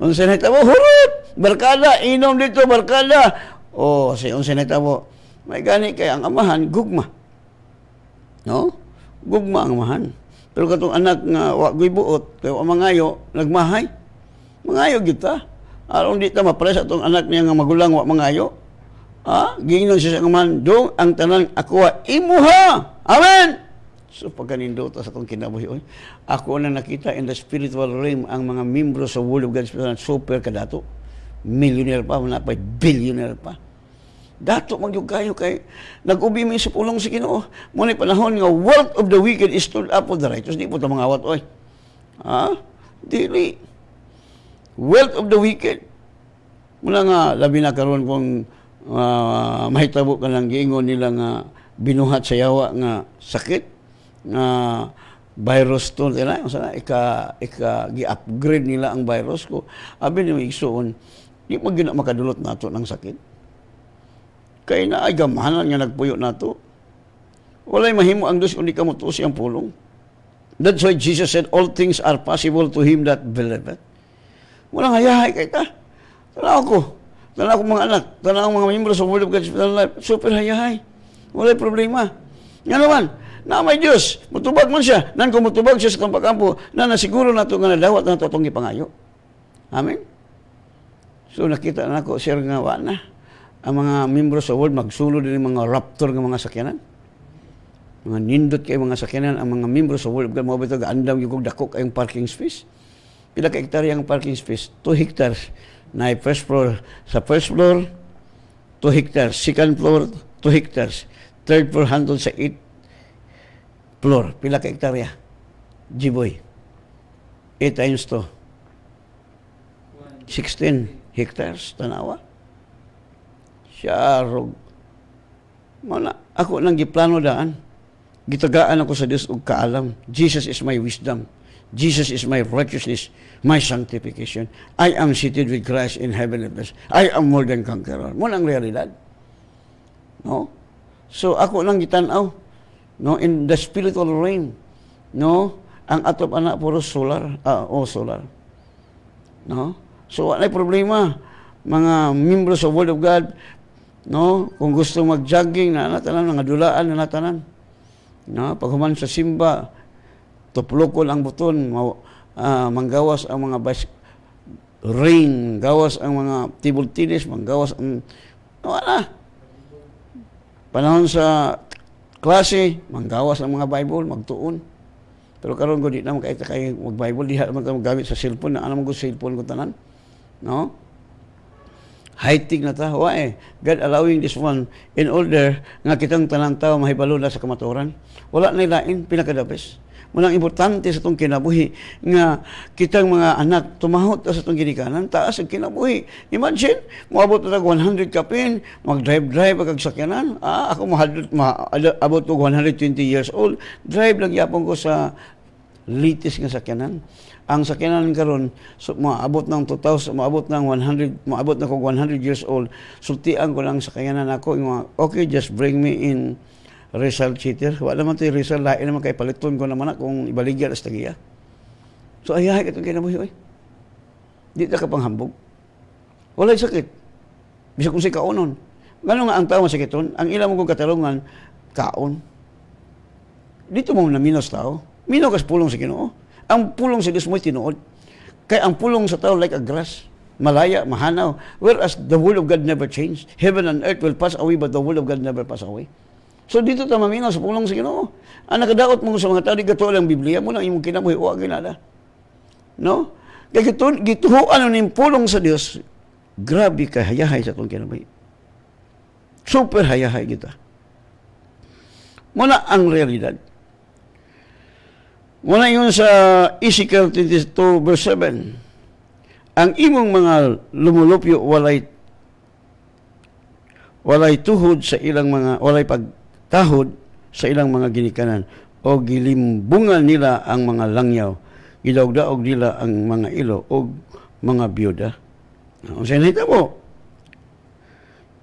Unsa na tabo, hurot! Barkada, inom dito, barkada. Si unsa na tabo, may gani kay ang amahan, gugma. No? Gugma ang amahan. Pero katong anak nga, wagoy buot, kaya mangayo, nagmahay. Mangayo kita. Aron di ta mapres atong anak niya nga magulang, wa mangayo. Giingnon siya sa amahan, dong ang tanan ako imuha. Amen! So pagkanindo sa itong kinabuhi, ako na nakita in the spiritual realm ang mga membro sa Word of God super kadato. Millionaire pa, wala pa, billionaire pa. Dato magyug kayo kay nag-ubi mi sa pulong sa Ginoo. Muna panahon nga wealth of the wicked is stored up for the righteous. Di po ito mga awat, Dili. Wealth of the wicked. Mula nga, labi na karon kung mahitabo ka lang giingon nila nga binuhat sa yawa nga sakit, virus to nila sana gi-upgrade nila ang virus ko abi ni igsuon di mo gyud na makadulot nato ng sakit kay na ay gamahanan nga nagpuyo nato walay mahimo ang Dios kundi kamo tuo siyang pulong. That's why Jesus said all things are possible to him that believeth. Walang hayahay kay ta. Tanaw ko mga anak, tanaw mga miyembro sa Word of God life, super hayahay. Walay problema. Nga naman, na may Diyos, mutubag man siya, nan kung mutubag siya sa kampo, na nasiguro na ito nga nadawat na ito itong ipangayo. Amen? So nakita na ako, sir nga na, ang mga miyembro sa Word, magsulo din yung mga raptor ng mga sakyanan. Mga nindot kay mga sakyanan, ang mga miyembro sa Word of God, mga bito, gaandam yung dakok kayong parking space. Pila ka hektarya ang parking space? 2 hectares. Na first floor, sa first floor, 2 hectares. Second floor, 2 hectares. Third floor, handle sa 8 floor. Pila ka hektarya? Jiboy. 8 times 2. 16 hectares. Tanawa. Siyarog. Mana, ako nang giplano daan. Gitagaan ako sa Diyos ug kaalam. Jesus is my wisdom. Jesus is my righteousness, my sanctification. I am seated with Christ in heavenly place. I am more than conqueror. Mo ang realidad. No? So ako lang gitanaw, no, in the spiritual realm, no, ang atop anak puro solar, solar. No? So wala problema mga miyembro sa Word of God, no, kung gusto mag-jogging na natanan, mga dulaan na natanan. No, paghuman sa simba, tuplokon ang buton, manggawas ang mga ring, gawas ang mga table tennis, manggawas ang wala. Panahon sa klase, manggawas ang mga Bible, magtuon. Pero karon ko di na makaita kay mag-Bible, di naman ka magamit sa cellphone, na ano mo cellphone ko tanan. No? High-tech na ta. Why? God allowing this one in order nga kitang tanang tao mahibalo na sa kamaturan. Wala na ilain, pinakadabes. Munang importante sa itong kinabuhi nga kitang mga anak tumahot sa itong ginikanan, taas ang kinabuhi. Imagine, moabot na 100 kapin, mag-drive ang sakyanan. Ako abot ko 120 years old, drive lang yapon ko sa litis nga sakyanan. Ang sakyanan karon so maabot ng 2,000, maabot ng 100, maabot na ko 100 years old. Sultian ko lang sakyanan ako, okay, just bring me in Rizal cheater. Wala naman ito yung Rizal, lain naman kay paliton ko naman kung ibaligyan as tagiya. So ayahay itong kinabuhi, oy. Di na ka panghambog. Wala'y sakit. Bisa kung si kaonon. Gano'n nga ang tao masakiton, ang ilang mong katarungan, kaon. Dito mo naminos tao. Minaw kas pulong sa Ginoo. Ang pulong sa Diyos mo'y tinuod. Kaya ang pulong sa tao like a grass. Malaya, mahanaw. Whereas the word of God never changed. Heaven and earth will pass away, but the word of God never pass away. So dito ta maminaw sa pulong sa Ginoo. Ang nakadaot mo sa mga tao, di gatuol ang Biblia mo lang imong kinabuhi, o ginada. No? Kaya gituhuan ng pulong sa Diyos, grabe ka hayahay sa itong kinabuhi. Super hayahay kita. Muna ang realidad. Muna yun sa Ezekiel 22 verse 7. Ang imong mga lumulupyo walay tuhod sa ilang mga, walay pagtahod sa ilang mga ginikanan, o gilimbungan nila ang mga langyaw, gidaog-daog nila ang mga ilo o mga byuda. Ang sinita mo,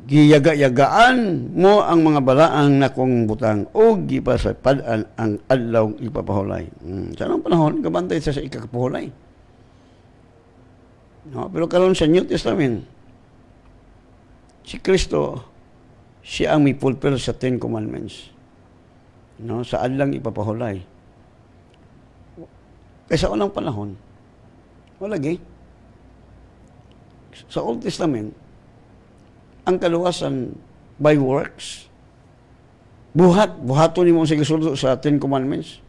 giyaga-yagaan mo ang mga balaang na kong butang o gipasapadaan ang adlaw ipapahulay. Sa anong panahon, kabantay sa ikakapahulay. No, pero karon sa New Testament, si Kristo, siya ang may fulfill sa 10 Commandments. No, sa adlang ipapahulay. Kaya sa unang panahon, walagi. Sa Old Testament, ang kaluwasan by works. Buhaton mo sa gisuldo sa 10 Commandments.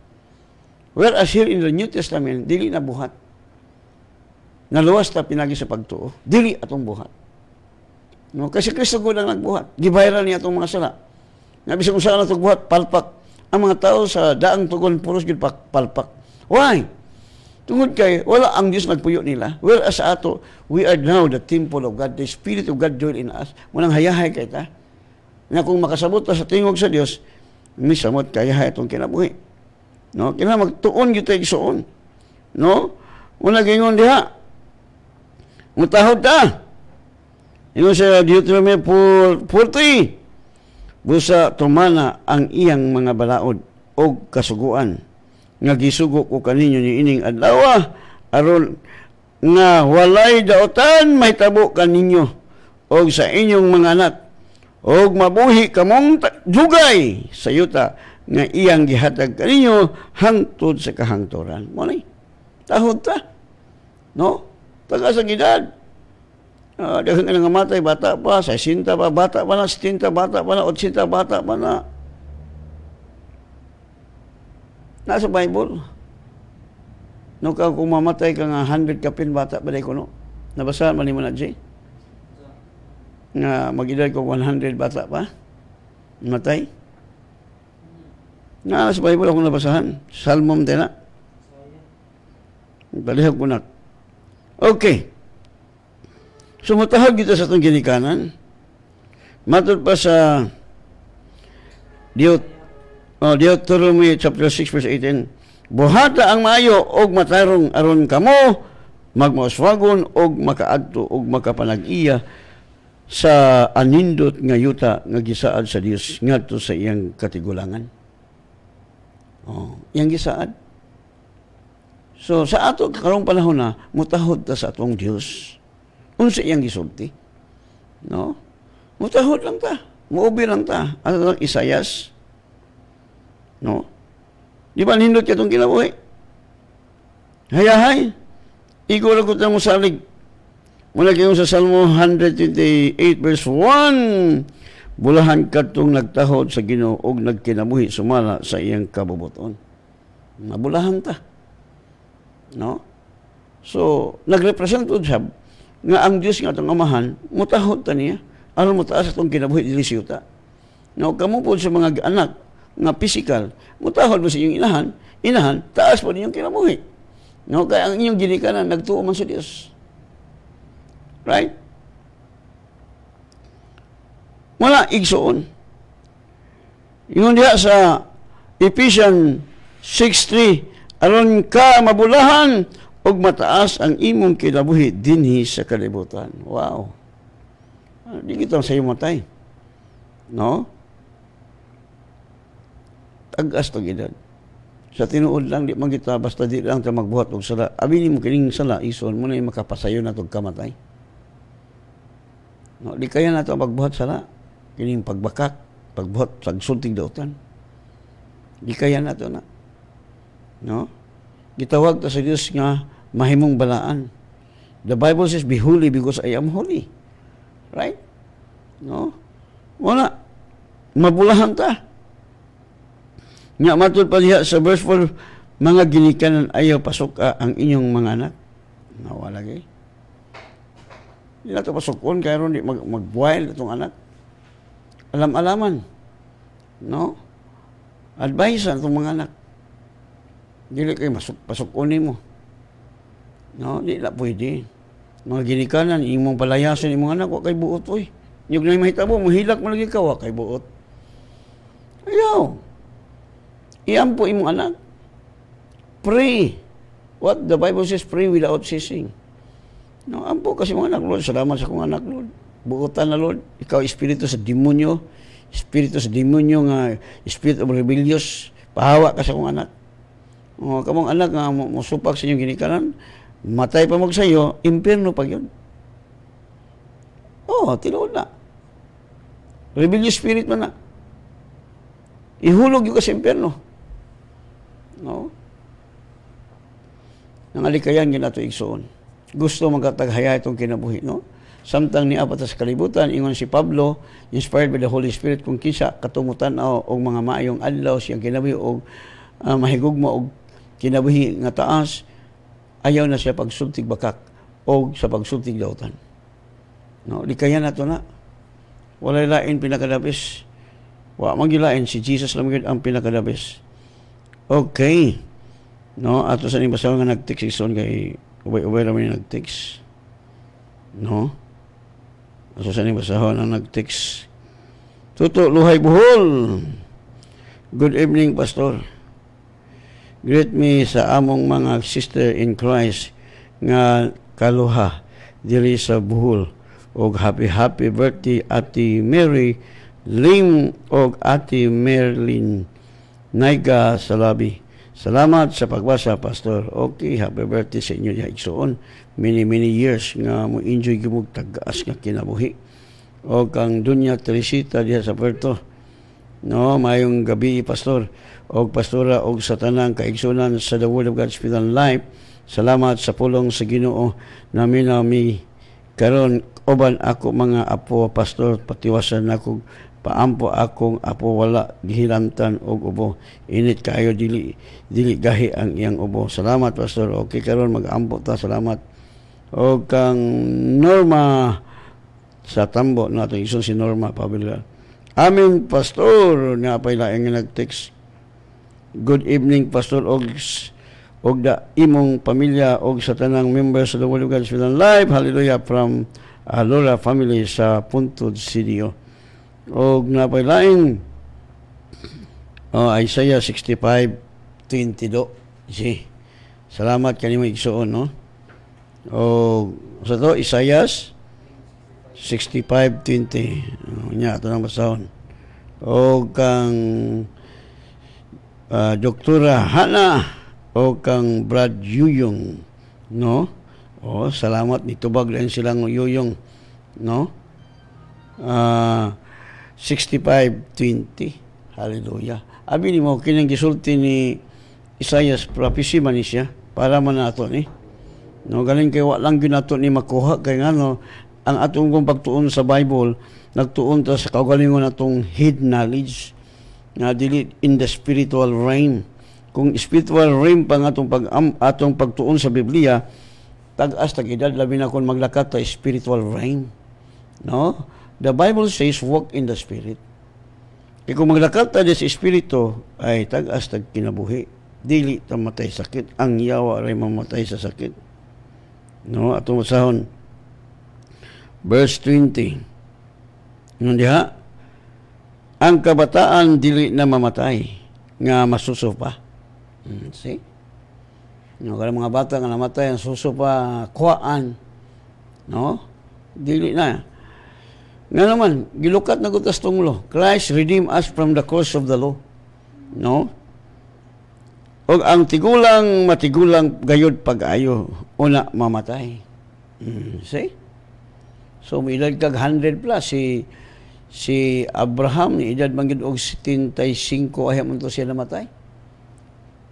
Whereas here in the New Testament, dili na buhat. Naluwas ta pinagi sa pagtuo. Dili atong buhat. No, kasi Kristo ko lang nagbuhat. Gibayran niya atong mga sala. Nga bisag kung saan natong buhat, palpak. Ang mga tao sa daang tugon puros gid palpak. Why? Tungod kay wala ang Dios nagpuyo nila. Whereas sa ato, we are now the temple of God. The Spirit of God dwell in us. Munang hayahay kay ta. Nga kung makasabot ta sa tingog sa Dios, misamot kayahay itong kinabuhi. No, kailangan magtuon gyud tay igsoon. No? Una gingon diha. Mutahod ta. Ingon sa Deuteronomy 4:40. Busa tumana ang iyang mga balaod og kasuguan nga gisugo ko kaninyo ni ining adlaw aron nga walay daotan mahitabo kaninyo og sa inyong mga anak og mabuhi kamong dugay sa yuta nga iyang gihatag kaninyo hangtod sa kahangturan. Mo ni tahod ta. No? Taga sa gidad. Daghang nga matay, bata pa, 60 pa, bata pa na, 70 bata pa na, 80 bata pa na. Nasa Bible. No, kung mamatay ka nga 100 kapin bata ba ko, no? Nabasahan man mo na, Jay? Nga mag-edad ko 100 bata pa? Matay? Nasa Bible akong nabasahan. Salmon din na. Balihag ko na. Okay. Sumutahag dito sa itong ginikanan. Matod pa sa Deuteronomy chapter 6 verse 18. Buhata ang maayo og matarong aron kamo magmauswagon og makaadto og makapanag-iya sa anindot nga yuta nga gisaad sa Dios ngadto sa iyang katigulangan. Iyang gisaad. So sa ato karong panahon na mutahod ta sa atong Dios. Unsa iyang gisulti? No? Mutahod lang ta. Muubi lang ta. Ano lang, Isayas? No? Di ba nindot ka itong kinabuhi? Hayahay. Ikaw lang ko mo salig. Mula kayo sa Salmo 128 verse 1. Bulahan ka itong nagtahod sa Ginoo og nagkinabuhi sumala sa iyang kabubuton. Mabulahan ta. No? So, nagrepresent siya nga ang Diyos nga itong amahan, mutahod ta niya, aron mutaas itong kinabuhi dili siyuta. No, kamo po sa mga anak nga physical, mutahod mo sa inyong inahan, taas po ninyong kinabuhi. No, kaya ang inyong ginikanan, nagtuo man sa Diyos. Right? Wala, igsoon. Yung diha sa Ephesians 6:3, aron ka mabulahan, og mataas ang imong kinabuhi dinhi sa kalibutan. Wow. Di kita sa iyo matay. No? Tagas to gidad. Sa tinuod lang, di man kita, basta di lang ta magbuhat og sala. Abi ni mo kining sala, ison mo na makapasayo na tog kamatay. No, di kaya na to magbuhat sala. Kining pagbakak, pagbuhat, pagsulting dautan. Di kaya na to na. No? Gitawag ta sa Dios nga mahimong balaan. The Bible says, be holy because I am holy. Right? No? Wala. Mabulahan ta. Nga matod pa diha sa verse 4, mga ginikanan ayaw pasok ang inyong mga anak. Nawala gay. Di na ito pasokon, kaya ron di mag-boil itong anak. Alam-alaman. No? Advice itong mga anak. Dili kayo pasukunin mo. No, di na pwede. Mga ginikanan, imong palayasin imong anak, wa kay buot oy. Yung na mahitabo, mahilak mo lagi ka, wa kay buot. Ayaw. Iampo imong anak. Pray. What the Bible says, pray without ceasing. No, ampo kasi mga anak, Lord, salamat sa kong anak, Lord. Buotan na, Lord. Ikaw, espiritu sa demonyo nga, spirit of rebellious, pahawa ka sa kong anak. O, kamong anak nga musupak sa inyong ginikanan, matay pa mag sayo, impyerno pa yun. Tinuod na. Rebellious spirit man na. Ihulog yung kasi impyerno. No? Nangalikayan yun nato igsoon. Gusto magkataghaya itong kinabuhi, no? Samtang ni apat sa kalibutan, ingon si Pablo, inspired by the Holy Spirit, kung kisa katumutan o mga maayong adlaw siyang kinabuhi o mahigugma o kinabuhi nga taas, ayaw na siya pagsultig bakak o sa pagsultig dautan. No, di kaya na to na. Walay lain pinakadabis. Wa magilain si Jesus lang ang pinakadabis. Okay. No, ato sa ning basaw nga nag-text ison kay ubay-ubay ra man nag-text. No? Ato sa ning basaw na nag-text. Tuto Luhay Buhol. Good evening, Pastor. Greet me sa among mga sister in Christ nga kaluha diri sa Bohol. Og happy birthday Ate Mary Lim og Ate Merlin Naiga Salabi. Salamat sa pagbasa, Pastor. Okay, happy birthday sa inyo diha igsoon. Many years nga mo enjoy gimog tag-as nga kinabuhi. O kang Dunya Teresita diha sa Puerto. No, mayong gabi, Pastor. O pastora og sa tanang kaigsunan sa The Word of God Spirit and Life. Salamat sa pulong sa Ginoo namin karon oban ako mga apo, Pastor, patiwasan ako paampo akong apo wala gihilantan og ubo. Init kayo dili gahi ang iyang ubo. Salamat, Pastor. Okay karon mag-ampo ta. Salamat. O kang Norma sa Tambo nato ison si Norma Pabila. Aming Pastor nga pay laing nag-text. Good evening, Pastor og da imong pamilya og sa tanang members sa The Word of God Spirit and Life. Hallelujah from Alora family sa Puntod City. Og napailaing Isaiah 65:22. Si. Salamat kanimo igsuon, no? O sa to Isaiah 65:20. Nya ato nang basahon. Og kang Doktora Hana o kang Brad Yuyong, no? O salamat nitubag lang silang Yuyong, no? 65:20. Hallelujah. Abi ni mo kinang gisulti ni Isaiah prophecy man ni siya para man nato ni. No, galing kay wa lang gyud nato ni makuha kay ngano ang atong pagtuon sa Bible nagtuon ta sa kaugalingon natong hidden knowledge nga dili in the spiritual realm. Kung spiritual realm pa nga atong pagtuon sa Biblia, tag-as tag-edad labi na kung maglakat ta spiritual realm. No? The Bible says walk in the spirit. E kung maglakat ta sa espiritu ay tag-as tag kinabuhi. Dili ta matay sakit. Ang yawa ray mamatay sa sakit. No, atong basahon. Verse 20. Ngon diha, ang kabataan dili na mamatay nga masuso pa. See? No, kada mga bata nga namatay ang suso pa kuhaan. No? Dili na. Nga naman, gilukat na gutas tong law. Christ redeemed us from the curse of the law. No? O ang tigulang matigulang gayud pag-ayo una mamatay. See? So may edad kag 100 plus si Abraham ni edad manggid og 75 ay man to siya namatay.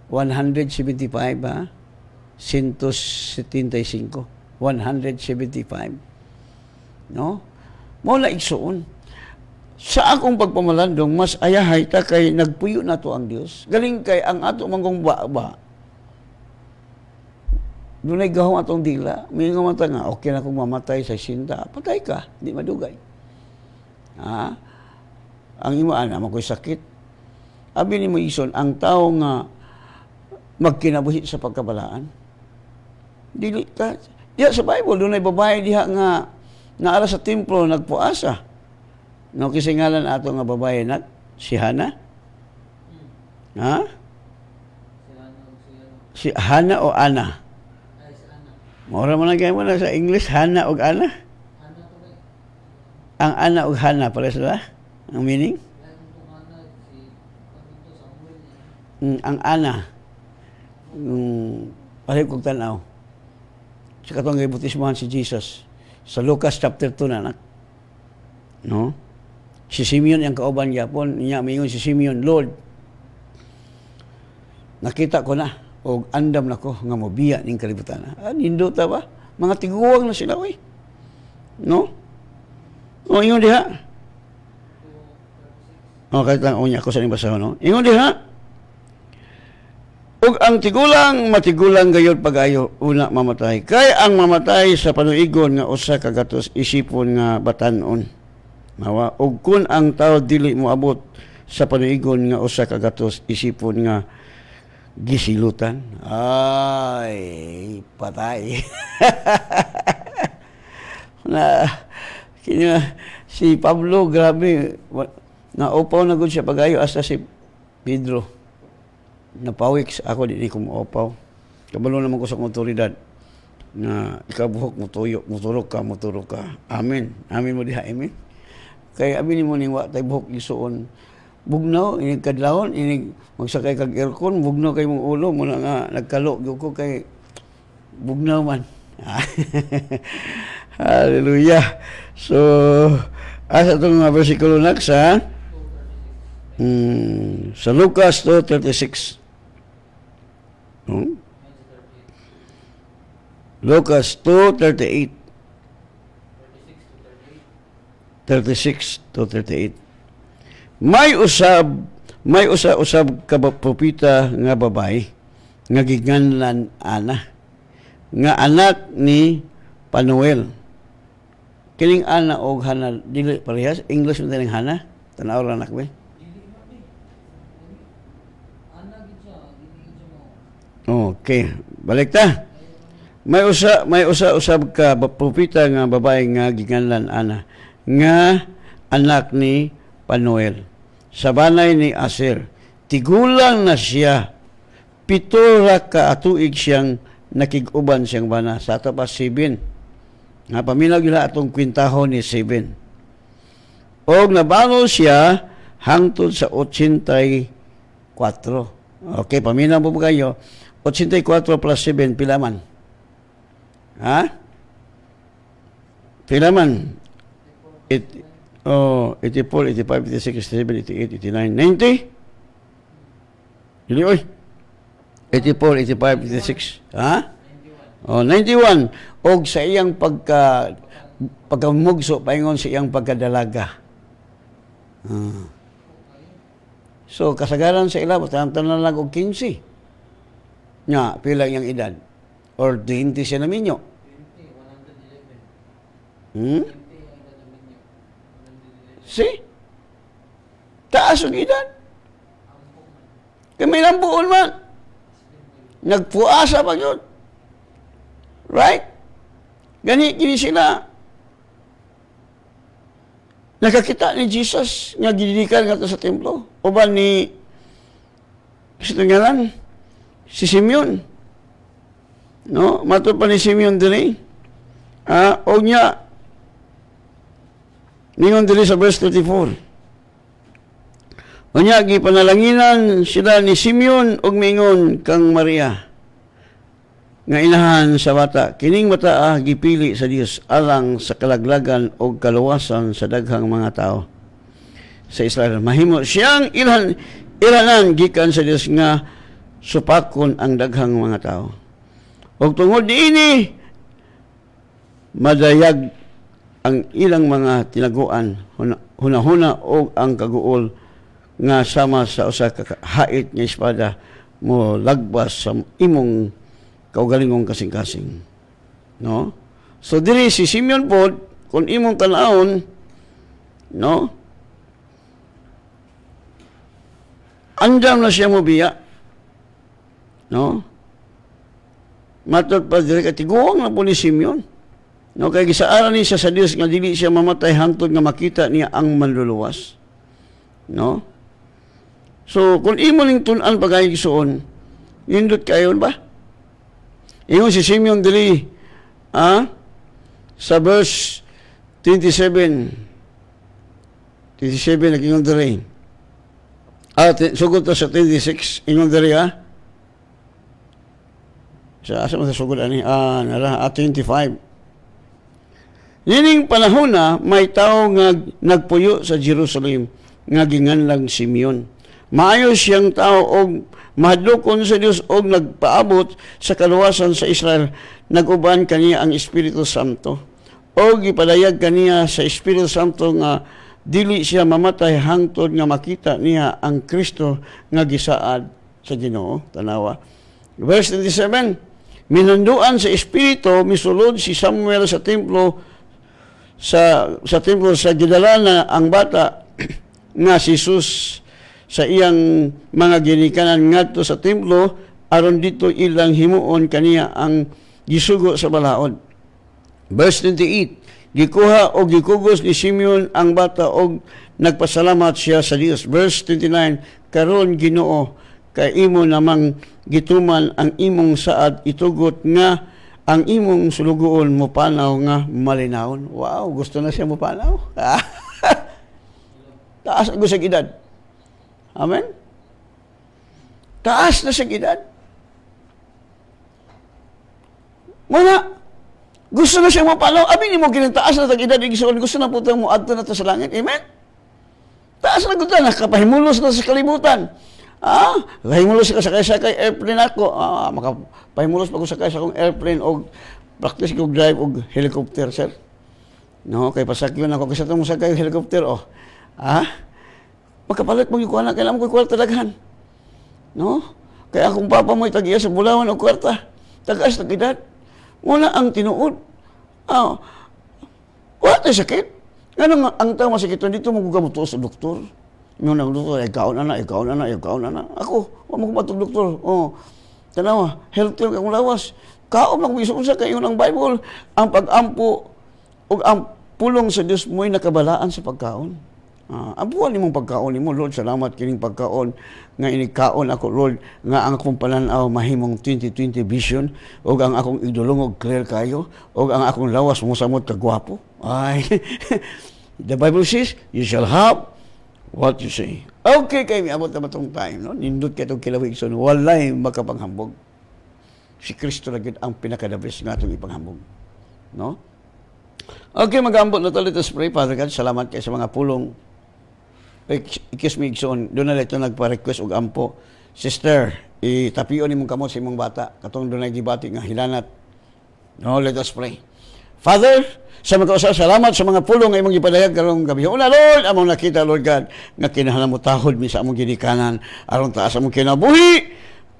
175 ha. 175. 175. No? Mula igsuon. Sa akong pagpamalandong, mas ayahay ta kay nagpuyo na to ang Dios. Galing kay ang ato manggong ba. Dunay gahong atong dila. May nga mata nga, okay na kung mamatay sa sinta. Patay ka, di madugay. Ha? Ang imo ana makoy sakit. Abi ni mo ison, ang tao nga magkinabuhi sa pagkabalaan. Dili ka. Diya sa Bible, dunay babae diha nga naara sa templo nagpuasa. No kisingalan ato nga babae na si Hana. Ha? Si Hana o Ana? Mora man gyud mo na sa English Hana o Ana? Ang Ana o Hana pare sila? Ang meaning? Ang Ana. Pare kog tan-aw. Sa katong gibutismohan si Jesus sa Lucas chapter 2 na. No? Si Simeon ang kauban yapon niya mayon si Simeon, Lord, nakita ko na og andam na ko nga mobiya ning kalibutan. Nindo ta ba? Mga tiguwang na sila oy. No? O ingon diha. O kahit lang unya ko sa ning basahon, no? Ingon diha. Og ang tigulang matigulang gayud pag-ayo una mamatay. Kay ang mamatay sa panuigon nga usa ka gatos isipon nga batan-on. Mawa og kun ang tao dili moabot sa panuigon nga usa ka gatos isipon nga gisilutan, ay patay. Na kanya si Pablo grabe na upaw na gud siya pag-ayo hasta si Pedro. napawik sa ako, di ko maapaw. Kabalo naman ko sa otoridad na ikabuhok mo tuyo, moturok ka. Amen. Amen mo diha, amen. Kaya amin mo ning wa tay buhok isuon. Bugnaw, inig kadlawon, inig magsakay kag aircon, bugnaw kay mong ulo, muna nga nagkalo gyud ko kay bugnaw man. Hallelujah. So, asa itong mga versikulo sa Lucas 2:36. Lucas 2:38. 36 to 38. May usab ka propeta nga babae nga giganlan Ana nga anak ni Panuel. Kining Ana og Hana dili parehas, English man dining Hana. Tanaw ra anak ba? Okay, balik ta. May usab ka propeta nga babae nga giganlan Ana nga anak ni Panuel sa banay ni Aser. Tigulang na siya, 7 ra ka atuig siyang nakig-uban siyang bana. Sa ato pa 7. Nga paminaw gila atong kwintahon ni 7. Og nabangon siya hangtod sa 84. Okay, paminaw po kayo. 84 plus 7, pila man? Ha? Pila man? 84, 85, 86, 87, 88, 89, 90? Dili, oy. 84, 85, 86. Ha? 91. Og sa iyang pagkamugso, paingon sa iyang pagkadalaga. So, kasagaran sa ila, tanan lang og 15. Nga, pila iyang edad? Or 20 siya na minyo? 111. See? Taas ang edad. Kaya may lambuon man. Nagpuasa pa yun. Right? Gani sila. Nakakita ni Jesus nga gididikan nga sa templo. O ba ni ngalan? Si Simeon. No? Mato pa ni Simeon din o niya ningon dili sa verse 34. Unya gipanalanginan sila ni Simeon og mingon kang Maria nga inahan sa bata. Kining bata gipili sa Dios alang sa kalaglagan og kaluwasan sa daghang mga tao sa Israel. Mahimo siyang ilanan gikan sa Dios nga supakon ang daghang mga tao. Og tungod niini madayag ang ilang mga tinaguan hunahuna o ang kaguol nga sama sa usa ka hait nga espada mo lagbas sa imong kaugalingong kasing-kasing. No? So diri si Simeon pod kung imong tan-awon, no? Andam na siya mo biya. No? Matod pa diri katiguang na po ni Simeon. No, kaya gisaaran niya sa Dios nga dili siya mamatay hangtod nga makita niya ang manluluwas. No? So, kung imo ning tun-an pagay gisuon, nindot kayon ba? Ingon si Simeon dili, sa verse 27 nag-ingon diri. Sugod to sa 26, ingon diri sa asa mo sa sugod ani? 25. Nining panahon na may tao nga nagpuyo sa Jerusalem nga ginganlang Simeon. Maayo siyang tao og mahadlokon sa Dios og nagpaabot sa kaluwasan sa Israel. Naguban kaniya ang Espiritu Santo. Og ipadayag kaniya sa Espiritu Santo nga dili siya mamatay hangtod nga makita niya ang Kristo nga gisaad sa Ginoo. Tanawa. Verse 27, minunduan sa Espiritu misulod si Samuel sa templo sa templo sa gidala na ang bata nga si Jesus sa iyang mga ginikanan ngadto sa templo aron dito ilang himuon kaniya ang gisugo sa balaod. Verse 28, gikuha o gikugos ni Simeon ang bata og nagpasalamat siya sa Dios. Verse 29, karon Ginoo kay imo namang gituman ang imong saad itugot nga ang imong sulugoon mo panaw nga malinawon. Wow, gusto na siya mo panaw. Taas ang sa edad. Amen? Taas na sa edad. Muna, gusto na siya mo panaw. Abi ni mo taas na sa edad. Gusto na po mo adto na to sa langit. Amen? Taas na gud na. Kapahimulos na sa kalibutan. Kahimulos ka sakay airplane ako. Makapahimulos pa ko sakay sa akong airplane o practice ko drive og helicopter, sir. No, kay pasakyon ako kasi itong sakay helicopter, makapalit mo yung kuwana, kailangan ko yung kwarta daghan. No? Kaya akong papa mo itagiya sa Bulawan o kwarta, tagas na edad. Muna ang tinuod. Wala tayo sakit. Nga ang tao masakit, dito mo gugamuto sa doktor. Yung nang doktor, ikaw na. Ako, wala mo kumatog doktor. Tanawa, health care akong lawas. Kaom lang kung isa kayo ng Bible. Ang pag-ampo o ang pulong sa Diyos mo'y nakabalaan sa pagkaon. Abuhan ni mong pagkaon ni mo, Lord, salamat kining pagkaon nga inikaon ako, Lord, nga ang akong pananaw mahimong 2020 vision o ang akong idulungog clear kayo o ang akong lawas musamot kagwapo. Ay, the Bible says, you shall have what you say. Okay, kay miabot na matong time, no? Nindot ka itong kilawig, so walay makapanghambog. Si Kristo lagi ang pinakadabis nga itong ipanghambog. No? Okay, mag-ambot na tayo. Let's pray, Father God. Salamat kayo sa mga pulong. Ikis mi igsoon. Doon na ito nagpa-request og ampo. Sister, itapion ni mong kamot sa imong bata. Katong doon na gibati nga hilanat. No, let us pray. Father, sa mga kausa, salamat sa mga pulong nga imong gipadayag karong gabi. Una, Lord, among nakita, Lord God, nga kinahanglan mo tahod mi sa among ginikanan, aron taas among kinabuhi,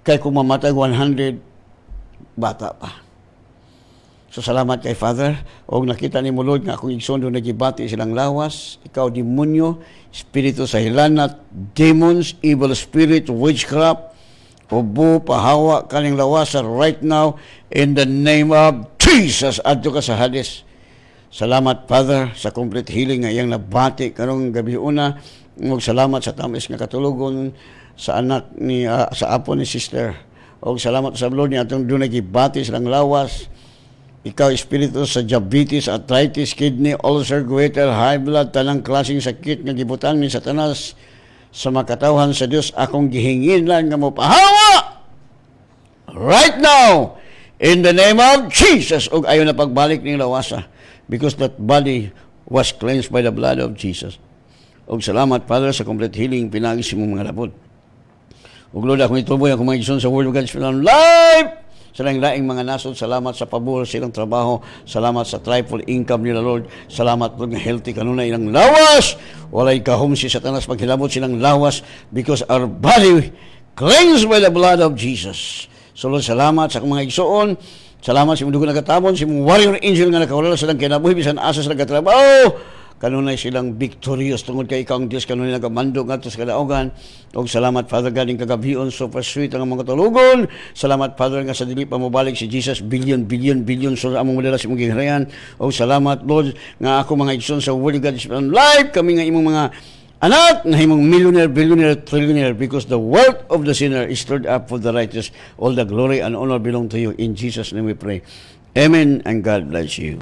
kay kung mamatay 100, bata pa. So, salamat kay Father. O nakita ni mo, Lord, nga akong igsoon doon nagibati silang lawas, ikaw, demonyo, espiritu sa hilanat, demons, evil spirit, witchcraft, ubo, pahawa, kaning lawasan right now, in the name of Jesus, adto ka sa Hades. Salamat, Father, sa complete healing nga iyang nabati karong gabi una. Salamat sa tamis nga katulugon sa anak ni sa apo ni sister. O salamat sa Lord ni atong doon nagibati silang lawas. Ikaw, espiritu sa diabetes, arthritis, kidney, ulcer, goiter, high blood, tanang klaseng sakit nga gibutang ni Satanas sa makatawhan sa Dios, akong gihingin lang nga mo pahawa right now in the name of Jesus. Og ayon na pagbalik ning lawasa because that body was cleansed by the blood of Jesus. Og salamat, Father, sa complete healing pinagis mo mga labot. Og Lord, akong ituboy akong mga igsoon sa Word of God Live sa laing mga nasod. Salamat sa pabor silang trabaho. Salamat sa triple income nila, Lord. Salamat, Lord, nga healthy kanunay ilang lawas. Walay kahom si Satanas paghilabot silang lawas because our body cleansed by the blood of Jesus. So, Lord, salamat sa mga igsoon. Salamat sa mga dugo nagatabon, sa mga warrior angel nga nakawala silang kinabuhi, bisan asa sila katrabaho. Kanunay silang victorious tungod kay ikaw ang Diyos, kanunay nagamando nga sa kadaugan. O salamat, Father God, ng kagabion, super sweet ang mga tulugon. Salamat, Father, nga sa dili pa mobalik si Jesus, billion so among madala sa mong gihirayan. O salamat, Lord, nga ako mga igsoon sa Word of God Live, kami nga imong mga anak na himong millionaire, billionaire, trillionaire, because the wealth of the sinner is stored up for the righteous. All the glory and honor belong to you. In Jesus' name we pray. Amen, and God bless you.